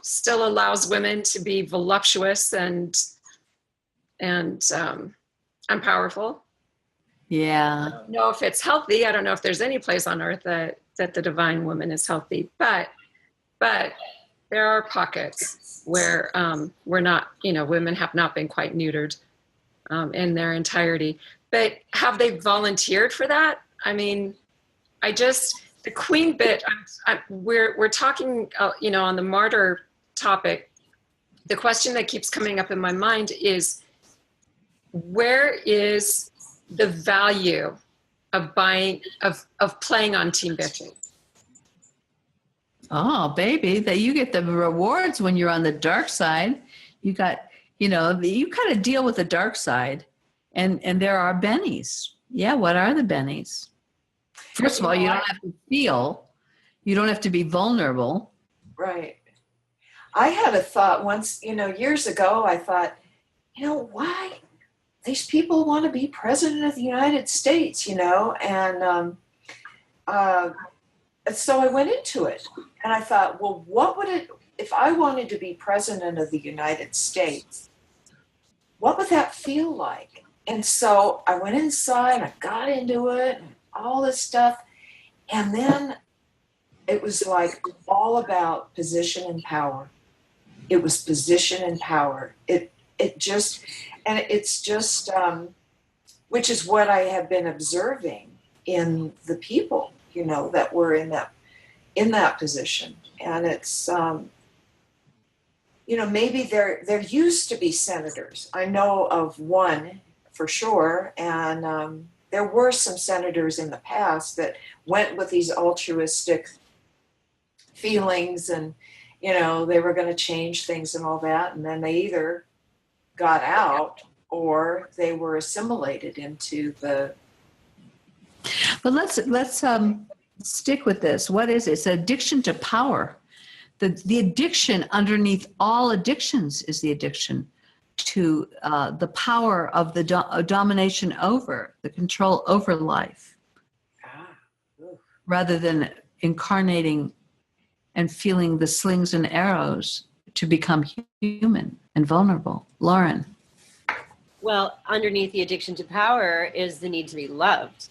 still allows women to be voluptuous and powerful. Yeah. I don't know if it's healthy. I don't know if there's any place on earth that the divine woman is healthy, but there are pockets where we're not, women have not been quite neutered in their entirety. But have they volunteered for that? I mean, the queen bit, we're talking, on the martyr topic. The question that keeps coming up in my mind is, where is the value of playing on team bitching? Oh, baby, that you get the rewards when you're on the dark side. You got, you kind of deal with the dark side, and there are bennies. Yeah, what are the bennies? First of all, you don't have to feel. You don't have to be vulnerable. Right. I had a thought once, years ago, I thought, why these people want to be president of the United States, and so I went into it and I thought, well, what would it, if I wanted to be president of the United States, what would that feel like? And so I went inside, I got into it, and all this stuff. And then it was like all about position and power. It was position and power. It's just, which is what I have been observing in the people, that were in that position. And it's, maybe there used to be senators. I know of one for sure. And there were some senators in the past that went with these altruistic feelings and, they were going to change things and all that. And then they either got out or they were assimilated into the. But let's stick with this. What is it? It's addiction to power. The addiction underneath all addictions is the addiction to the power of the domination over, the control over life, rather than incarnating and feeling the slings and arrows to become human and vulnerable. Lauren. Well, underneath the addiction to power is the need to be loved,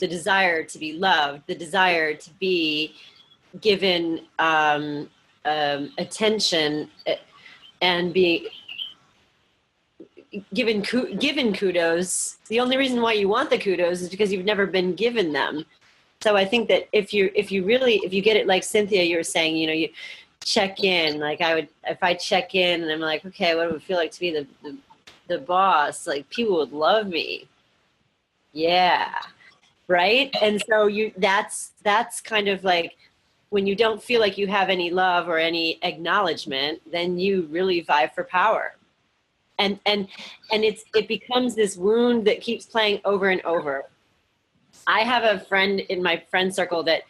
the desire to be loved, the desire to be given attention and be given kudos. The only reason why you want the kudos is because you've never been given them. So I think that if you get it like Cynthia, you were saying, you check in. Like if I check in and I'm like, okay, what would it feel like to be the boss? Like people would love me. Yeah. Right. And so that's kind of like when you don't feel like you have any love or any acknowledgement, then you really vie for power. And it becomes this wound that keeps playing over and over. I have a friend in my friend circle that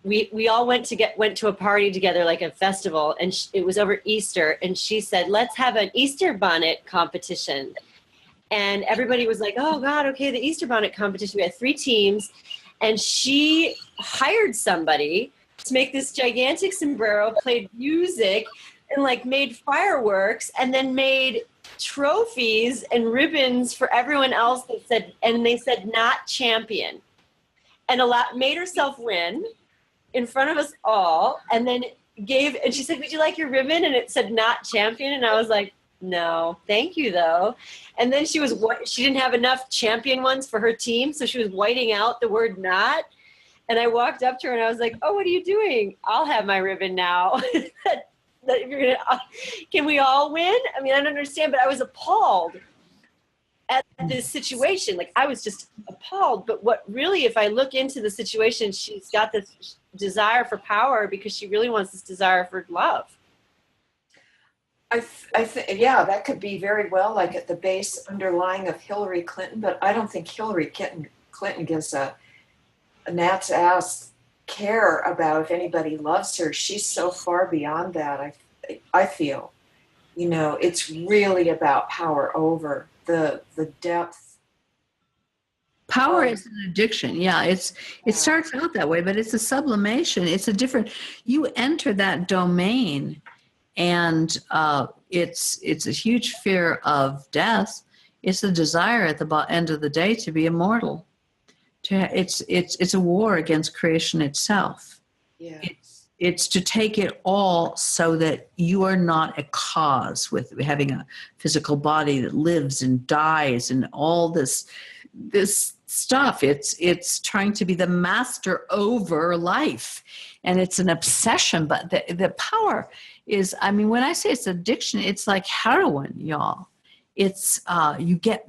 we all went to a party together, like a festival, and it was over Easter, and she said, let's have an Easter bonnet competition. And everybody was like, oh God, okay, the Easter bonnet competition. We had 3 teams, and she hired somebody to make this gigantic sombrero, played music, and like made fireworks, and then made trophies and ribbons for everyone else they said not champion, and made herself win in front of us all, and then and she said, would you like your ribbon? And it said not champion, and I was like, no, thank you though. And then she didn't have enough champion ones for her team, so she was whiting out the word not. And I walked up to her and I was like, oh, what are you doing? I'll have my ribbon now. Can we all win? I mean, I don't understand, but I was appalled at this situation. Like, I was just appalled. But what really, if I look into the situation, she's got this desire for power because she really wants this desire for love. Yeah, that could be very well like at the base underlying of Hillary Clinton, but I don't think Hillary Clinton gives a gnat's ass care about if anybody loves her. She's so far beyond that. I feel, it's really about power over the depth. Power is an addiction. Yeah, it starts out that way, but it's a sublimation. It's a different. You enter that domain, and it's a huge fear of death. It's a desire at the end of the day to be immortal. It's a war against creation itself. Yeah. It's to take it all so that you are not a cause with having a physical body that lives and dies and all this stuff. It's trying to be the master over life, and it's an obsession. But the power is, when I say it's addiction, it's like heroin, y'all. It's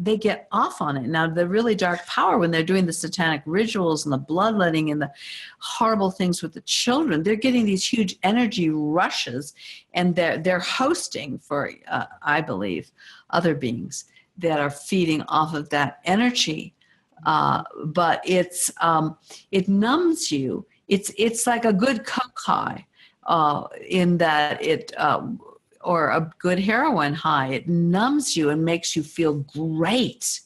they get off on it. Now, the really dark power, when they're doing the satanic rituals and the bloodletting and the horrible things with the children, they're getting these huge energy rushes, and they're hosting for I believe other beings that are feeding off of that energy. But it numbs you. It's like a good coke high, in that it. Or a good heroin high. It numbs you and makes you feel great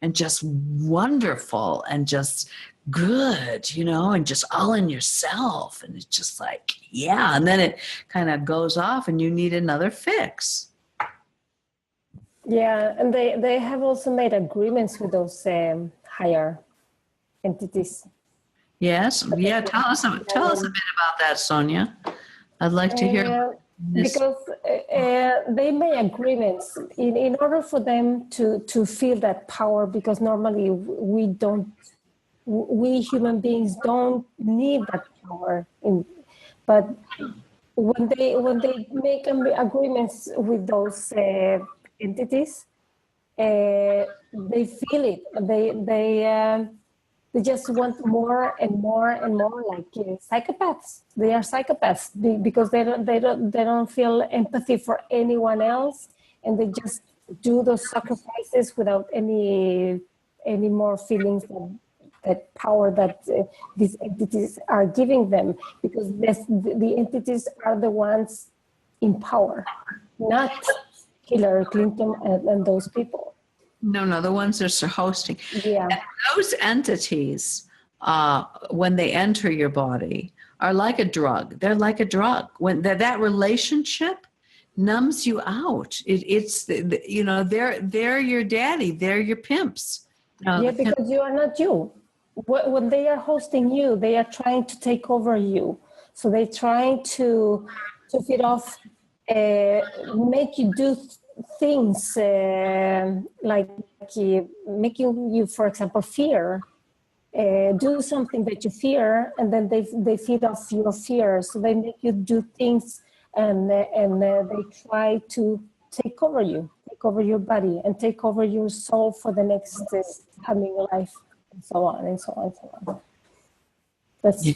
and just wonderful and just good, and just all in yourself. And it's just like, yeah. And then it kind of goes off and you need another fix. Yeah, and they have also made agreements with those higher entities. Yes. Yeah. Tell us a bit about that, Sonia. I'd like to hear. Because they make agreements in order for them to feel that power, because normally we human beings don't need that power. But when they make agreements with those entities, they feel it. They just want more and more and more, like psychopaths. They are psychopaths because they don't feel empathy for anyone else, and they just do those sacrifices without any more feelings that power that these entities are giving them, because the entities are the ones in power, not Hillary Clinton and those people. No, the ones that are hosting. Yeah. And those entities, when they enter your body, are like a drug. They're like a drug. When that relationship numbs you out. They're your daddy. They're your pimps. Because you are not you. When they are hosting you, they are trying to take over you. So they're trying to feed off, make you do things like making you, for example, fear. Do something that you fear, and then they feed off your fear. So they make you do things, and they try to take over you, take over your body, and take over your soul for the next coming life, and so on and so on and so on. That's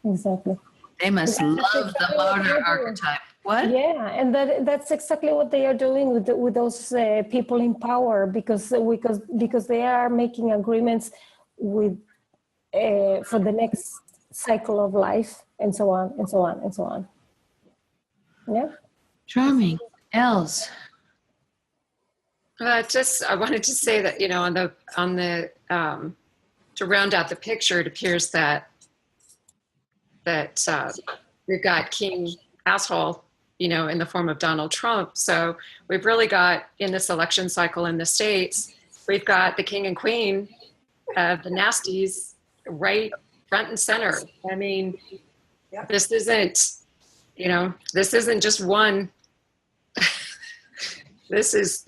exactly. They must love the martyr archetype. What? Yeah, and that's exactly what they are doing with those people in power, because they are making agreements with for the next cycle of life, and so on and so on and so on. Yeah. Charming. Els. I wanted to say that, on the to round out the picture, it appears that we've got King Asshole, in the form of Donald Trump. So we've really got, in this election cycle in the States, we've got the king and queen of the nasties right front and center. I mean, this isn't just one. This is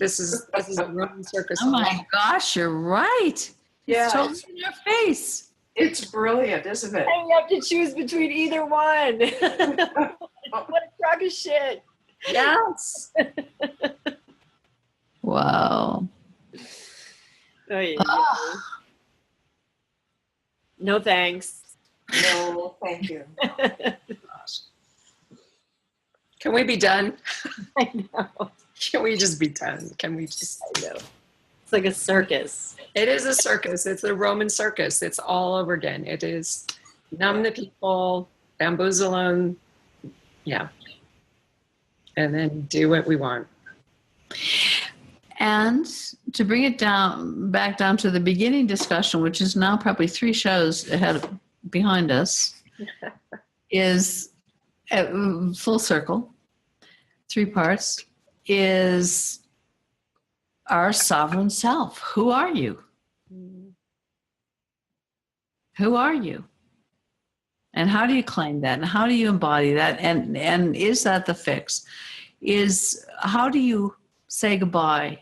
a Roman circus. Oh my gosh, you're right. Yeah, it's totally in your face. It's brilliant, isn't it? And you have to choose between either one. What a crock of shit. Yes. Wow. Oh, yeah. No thanks. No, thank you. Can we be done? I know. Can we just be done? Can we just? I know. It's like a circus. It is a circus. It's a Roman circus. It's all over again. It is numb the people, bamboozle them, yeah, and then do what we want. And to bring it back down to the beginning discussion, which is now probably 3 shows behind us, is full circle, 3 parts, is our sovereign self. Who are you? Who are you? And how do you claim that? And how do you embody that? And is that the fix? How do you say goodbye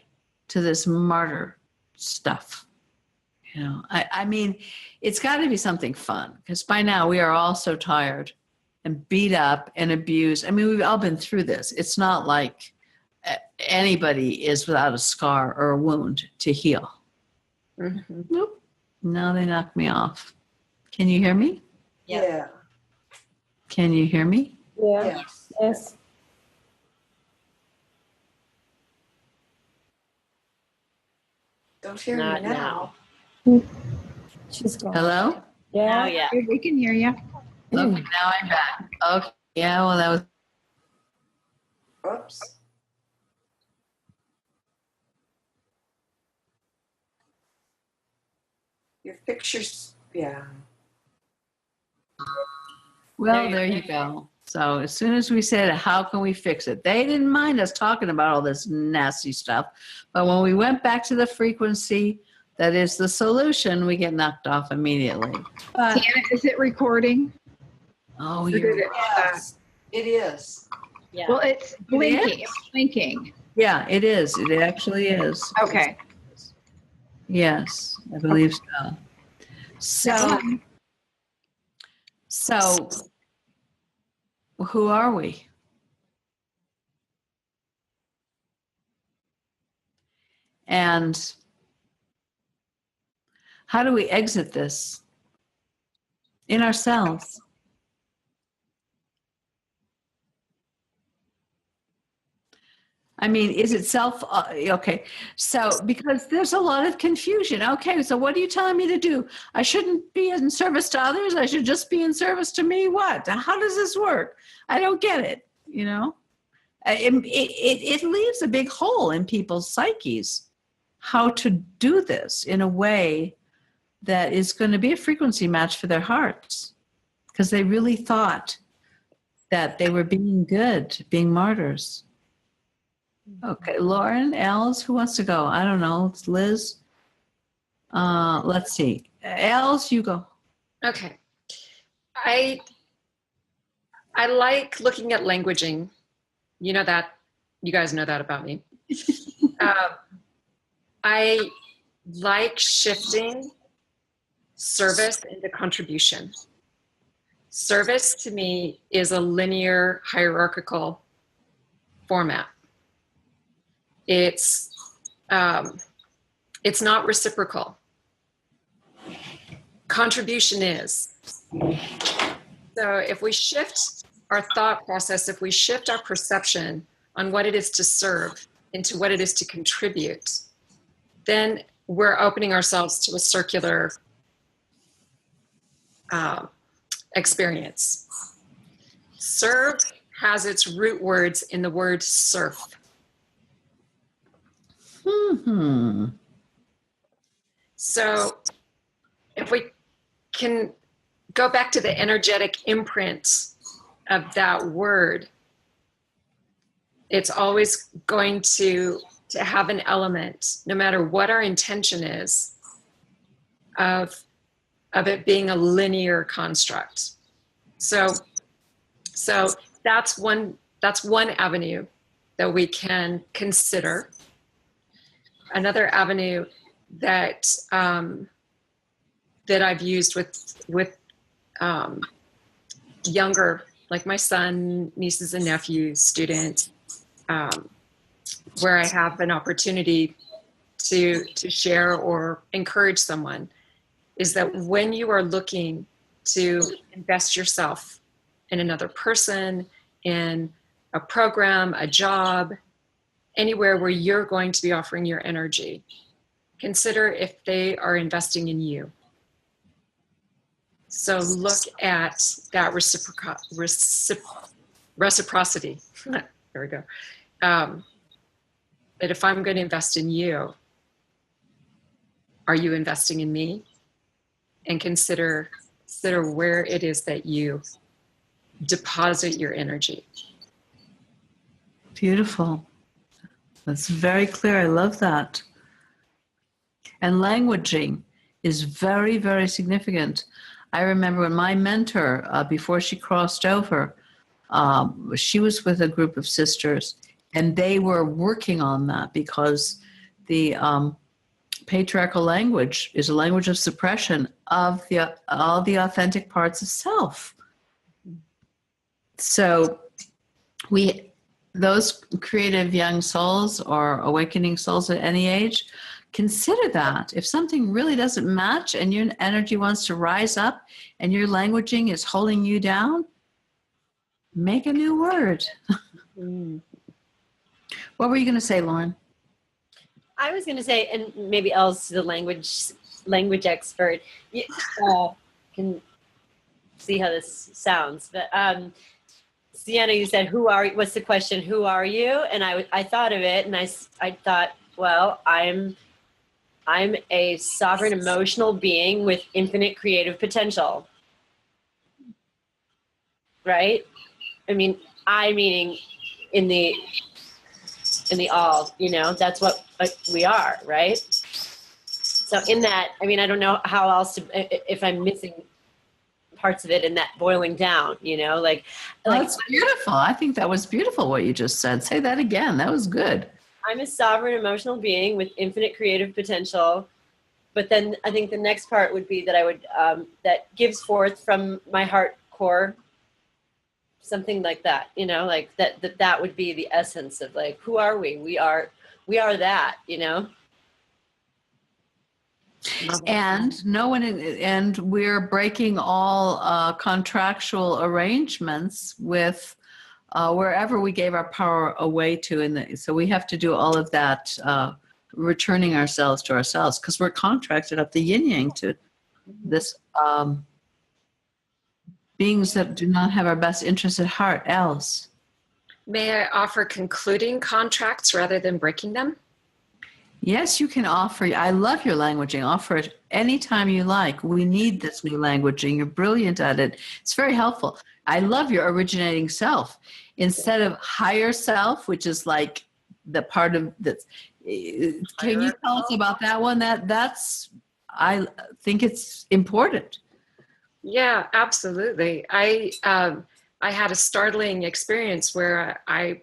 to this martyr stuff? You know, I mean, it's got to be something fun, because by now we are all so tired and beat up and abused. I mean, we've all been through this. It's not like anybody is without a scar or a wound to heal. Mm-hmm. Nope. Now they knocked me off. Can you hear me? Yeah. Can you hear me? Yeah. Yes. Don't hear Not me now. She's gone. Hello? Now, Yeah. yeah. We can hear you. Okay, now I'm back. Okay. Yeah, well, that was. Oops. Your pictures, yeah. Well, there you go. So as soon as we said, how can we fix it? They didn't mind us talking about all this nasty stuff. But when we went back to the frequency that is the solution, we get knocked off immediately. But, Sienna, is it recording? oh, Or you're did it stop? Yes, it is. Yeah. Well, it's blinking. It's blinking. yeah, it is. It actually is. Okay. Yes, I believe so. So who are we? And how do we exit this? In ourselves. I mean, is it okay. So, because there's a lot of confusion. Okay, so what are you telling me to do? I shouldn't be in service to others. I should just be in service to me. What? How does this work? I don't get it, you know? It leaves a big hole in people's psyches, how to do this in a way that is going to be a frequency match for their hearts, because they really thought that they were being good, being martyrs. Okay, Lauren, Els, who wants to go? I don't know. It's Liz. Let's see. Els, you go. Okay. I like looking at languaging. You know that. You guys know that about me. I like shifting service into contribution. Service to me is a linear hierarchical format. It's not reciprocal. Contribution is. So if we shift our thought process, if we shift our perception on what it is to serve into what it is to contribute, then we're opening ourselves to a circular experience. Serve has its root words in the word serf. So if we can go back to the energetic imprint of that word, it's always going to have an element, no matter what our intention is, of it being a linear construct. So that's one avenue that we can consider. Another avenue that I've used with younger, like my son, nieces and nephews, students, where I have an opportunity to share or encourage someone, is that when you are looking to invest yourself in another person, in a program, a job, anywhere where you're going to be offering your energy. Consider if they are investing in you. So look at that reciprocity. There we go. That if I'm going to invest in you, are you investing in me? And consider where it is that you deposit your energy. Beautiful. That's very clear. I love that. And languaging is very, very significant. I remember when my mentor, before she crossed over, she was with a group of sisters, and they were working on that because the patriarchal language is a language of suppression of all the authentic parts of self. So those creative young souls or awakening souls at any age, consider that. If something really doesn't match and your energy wants to rise up and your languaging is holding you down, make a new word. What were you going to say, Lauren? I was going to say, and maybe else the language expert can see how this sounds. But Sienna, you said, "Who are you?" What's the question? Who are you? And I thought of it, and I thought, well, I'm a sovereign emotional being with infinite creative potential. Right? I mean, meaning in the all, that's what we are, right? So in that, I mean, I don't know how else if I'm missing parts of it in that boiling down, That's beautiful. I think that was beautiful what you just said. Say that again. That was good. I'm a sovereign emotional being with infinite creative potential. But then I think the next part would be that I would, that gives forth from my heart core, something like that, like that would be the essence of like, who are we? We are that, And we're breaking all contractual arrangements with wherever we gave our power away to. So we have to do all of that, returning ourselves to ourselves, because we're contracted up the yin yang to this beings that do not have our best interests at heart else. May I offer concluding contracts rather than breaking them? Yes, you can offer. I love your languaging. Offer it anytime you like. We need this new languaging. You're brilliant at it. It's very helpful. I love your originating self. Instead of higher self, which is like the part of that. Can you tell us about that one? That's I think it's important. Yeah, absolutely. I had a startling experience where I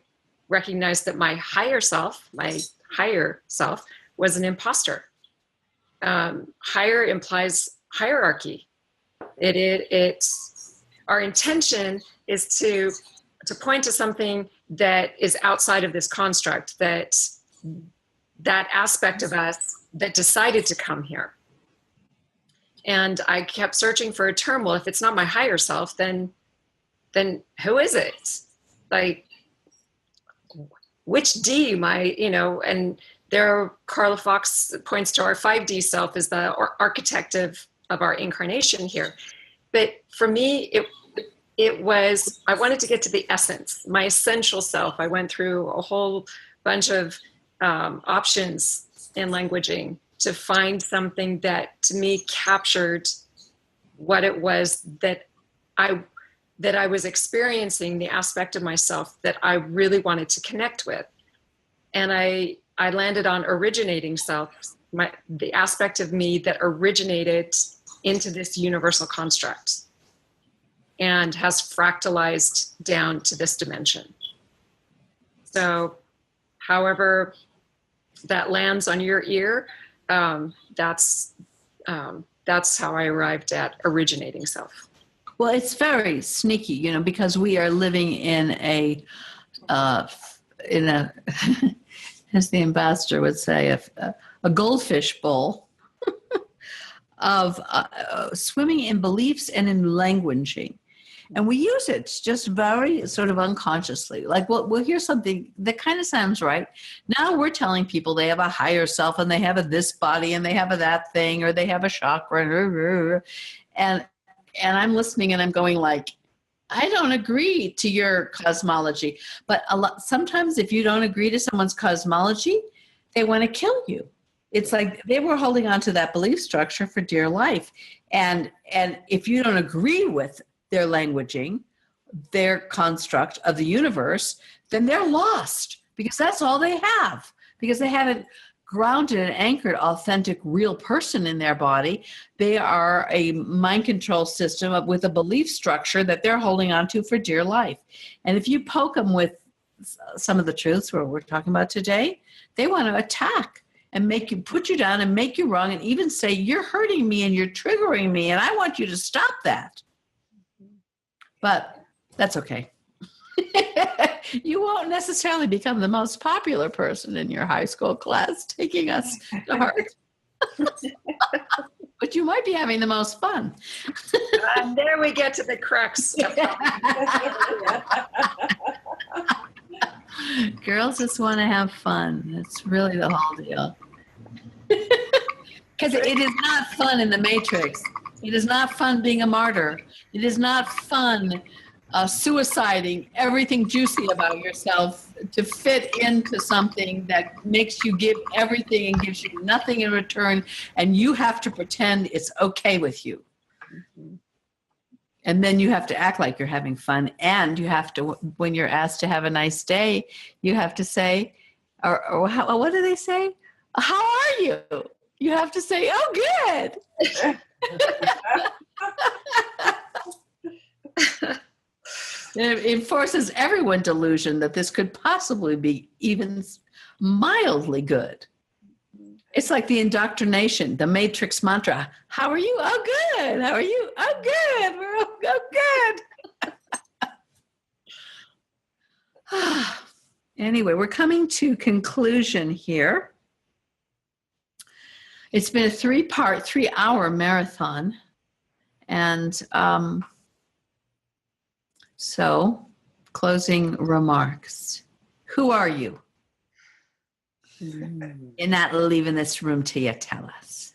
recognized that my higher self was an imposter. Higher implies hierarchy. It's our intention is to point to something that is outside of this construct, that aspect of us that decided to come here. And I kept searching for a term. Well, if it's not my higher self, then who is it? Like, which D and there Carla Fox points to our 5D self as the architect of our incarnation here. But for me, it was, I wanted to get to the essence, my essential self. I went through a whole bunch of options in languaging to find something that to me captured what it was that I was experiencing, the aspect of myself that I really wanted to connect with. And I landed on originating self, the aspect of me that originated into this universal construct and has fractalized down to this dimension. So however that lands on your ear, that's how I arrived at originating self. Well, it's very sneaky, because we are living in a as the ambassador would say, a goldfish bowl of swimming in beliefs and in languaging. And we use it just very sort of unconsciously. Like, we'll hear something that kind of sounds right. Now we're telling people they have a higher self and they have a this body and they have a that thing or they have a chakra. And I'm listening and I'm going like, I don't agree to your cosmology. But sometimes if you don't agree to someone's cosmology, they want to kill you. It's like they were holding on to that belief structure for dear life. And if you don't agree with their languaging, their construct of the universe, then they're lost because that's all they have. Because they haven't grounded and anchored authentic real person in their body. They are a mind control system with a belief structure that they're holding on to for dear life. And if you poke them with some of the truths we're talking about today, they want to attack and put you down and make you wrong and even say, you're hurting me and you're triggering me and I want you to stop that. But that's okay. You won't necessarily become the most popular person in your high school class taking us to heart. But you might be having the most fun. And there we get to the crux. Girls just want to have fun. That's really the whole deal. Because it is not fun in the Matrix. It is not fun being a martyr. It is not fun suiciding everything juicy about yourself to fit into something that makes you give everything and gives you nothing in return, and you have to pretend it's okay with you. Mm-hmm. And then you have to act like you're having fun, and you have to, when you're asked to have a nice day, you have to say, or what do they say? How are you? You have to say, oh, good. It forces everyone delusion that this could possibly be even mildly good. It's like the indoctrination, the Matrix mantra. How are you? Oh, good. How are you? Oh, good. We're good. Anyway, we're coming to conclusion here. It's been a 3-hour marathon. And so, closing remarks. Who are you? You're not leaving this room till you tell us.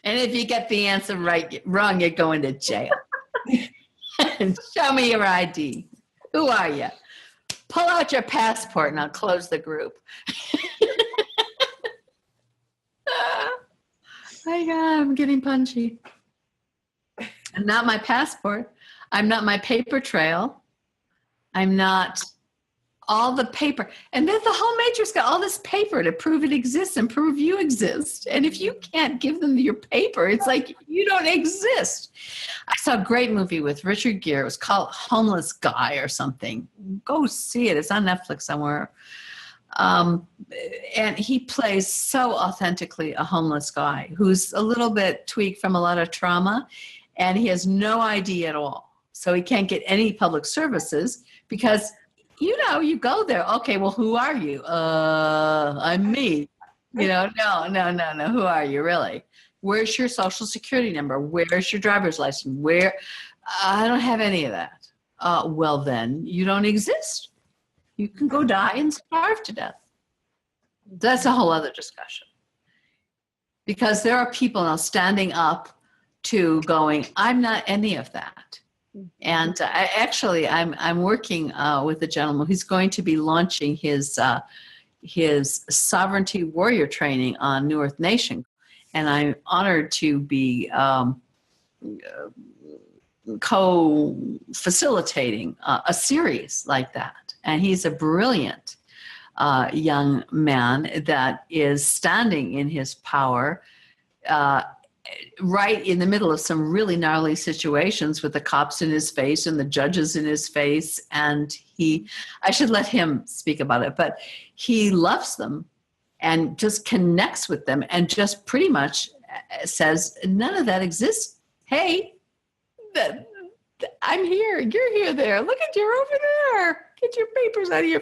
And if you get the answer wrong, you're going to jail. Show me your ID. Who are you? Pull out your passport and I'll close the group. My God, I'm getting punchy. I'm not my passport. I'm not my paper trail. I'm not all the paper. And then the whole Matrix got all this paper to prove it exists and prove you exist. And if you can't give them your paper, it's like you don't exist. I saw a great movie with Richard Gere. It was called Homeless Guy or something. Go see it. It's on Netflix somewhere. And he plays so authentically a homeless guy who's a little bit tweaked from a lot of trauma, and he has no ID at all. So he can't get any public services because, you go there. Okay, well, who are you? I'm me. No. Who are you really? Where's your social security number? Where's your driver's license? I don't have any of that. Well, then you don't exist. You can go die and starve to death. That's a whole other discussion. Because there are people now standing up to going, I'm not any of that. And I'm working with a gentleman who's going to be launching his sovereignty warrior training on New Earth Nation. And I'm honored to be co-facilitating a series like that. And he's a brilliant young man that is standing in his power right in the middle of some really gnarly situations with the cops in his face and the judges in his face. And I should let him speak about it, but he loves them and just connects with them and just pretty much says, none of that exists. Hey, I'm here. You're here there. Look at you're over there. Get your papers out of your,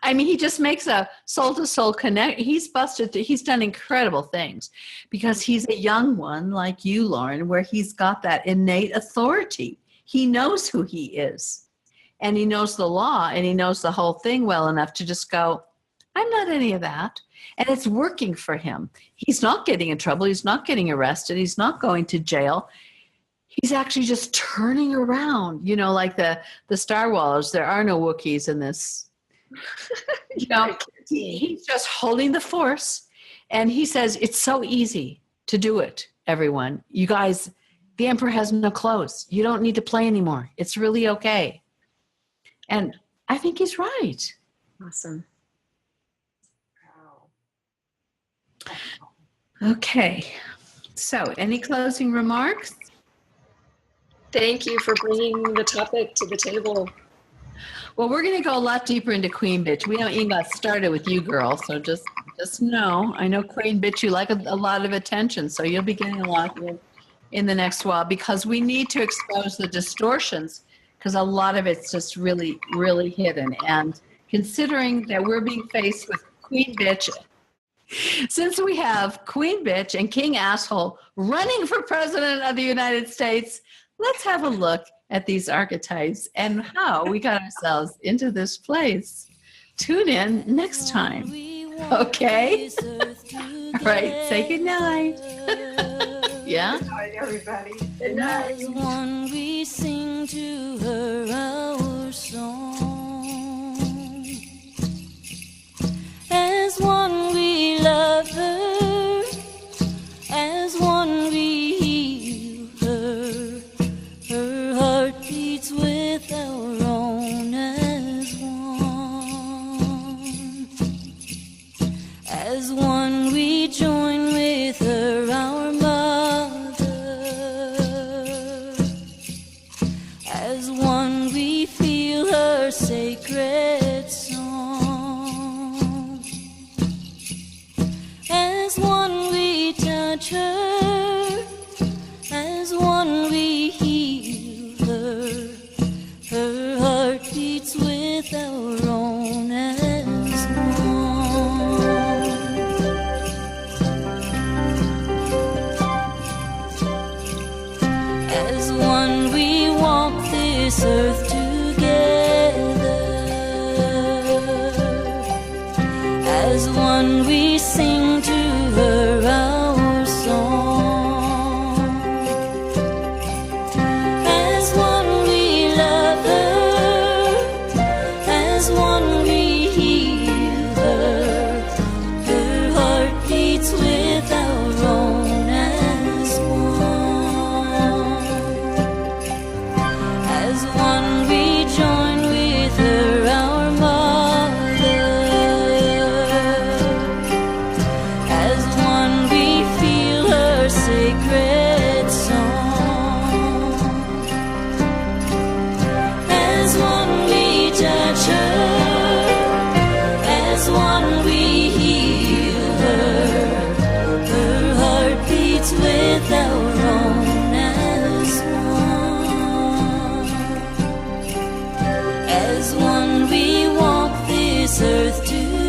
I mean, he just makes a soul to soul connect. He's done incredible things because he's a young one like you, Lauren, where he's got that innate authority. He knows who he is and he knows the law and he knows the whole thing well enough to just go, I'm not any of that. And it's working for him. He's not getting in trouble. He's not getting arrested. He's not going to jail. He's actually just turning around, like the Star Wars. There are no Wookiees in this. He's just holding the force. And he says, it's so easy to do it, everyone. You guys, the Emperor has no clothes. You don't need to play anymore. It's really okay. And I think he's right. Awesome. Okay. So any closing remarks? Thank you for bringing the topic to the table. Well, we're going to go a lot deeper into Queen Bitch. We haven't even got started with you, girl. So just know, I know Queen Bitch, you like a lot of attention. So you'll be getting a lot in the next while because we need to expose the distortions because a lot of it's just really, really hidden. And considering that we're being faced with Queen Bitch, since we have Queen Bitch and King Asshole running for President of the United States, let's have a look at these archetypes and how we got ourselves into this place. Tune in next time. Okay? All right, say good night. Yeah? Good night, everybody. Good night. As one we sing to her our song. As one we love her. As one we heal her. Her heart beats with our own as one. As one we join with her our mother. As one we feel her sacred song. As one we touch her. As one we heal her. Her heart beats with our own as one. As one we walk this earth together. As one we sing to her our song. As one we love her. As one we heal her. Her heart beats with our own as one. As one we join with her our mother. As one we feel her sacred song. As one we touch her. As one we heal her. Her heart beats with our own as one. As one we walk this earth together.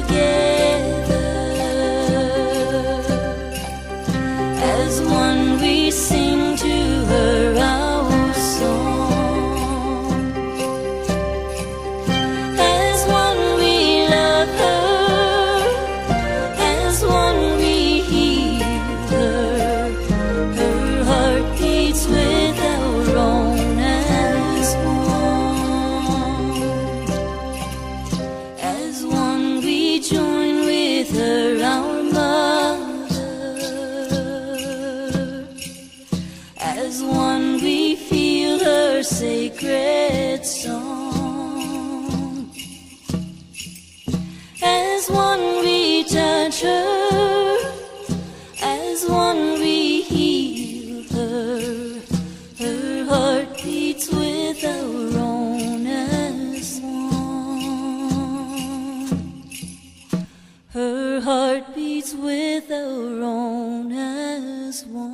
As one we sing to her our song. As one we love her. As one we heal her. Her heart beats with our own as one. As one we join with her our mother. As one we feel her sacred song. As one we touch her. As one we heal her. Her heart beats with our own as one. Her heart beats with our own as one.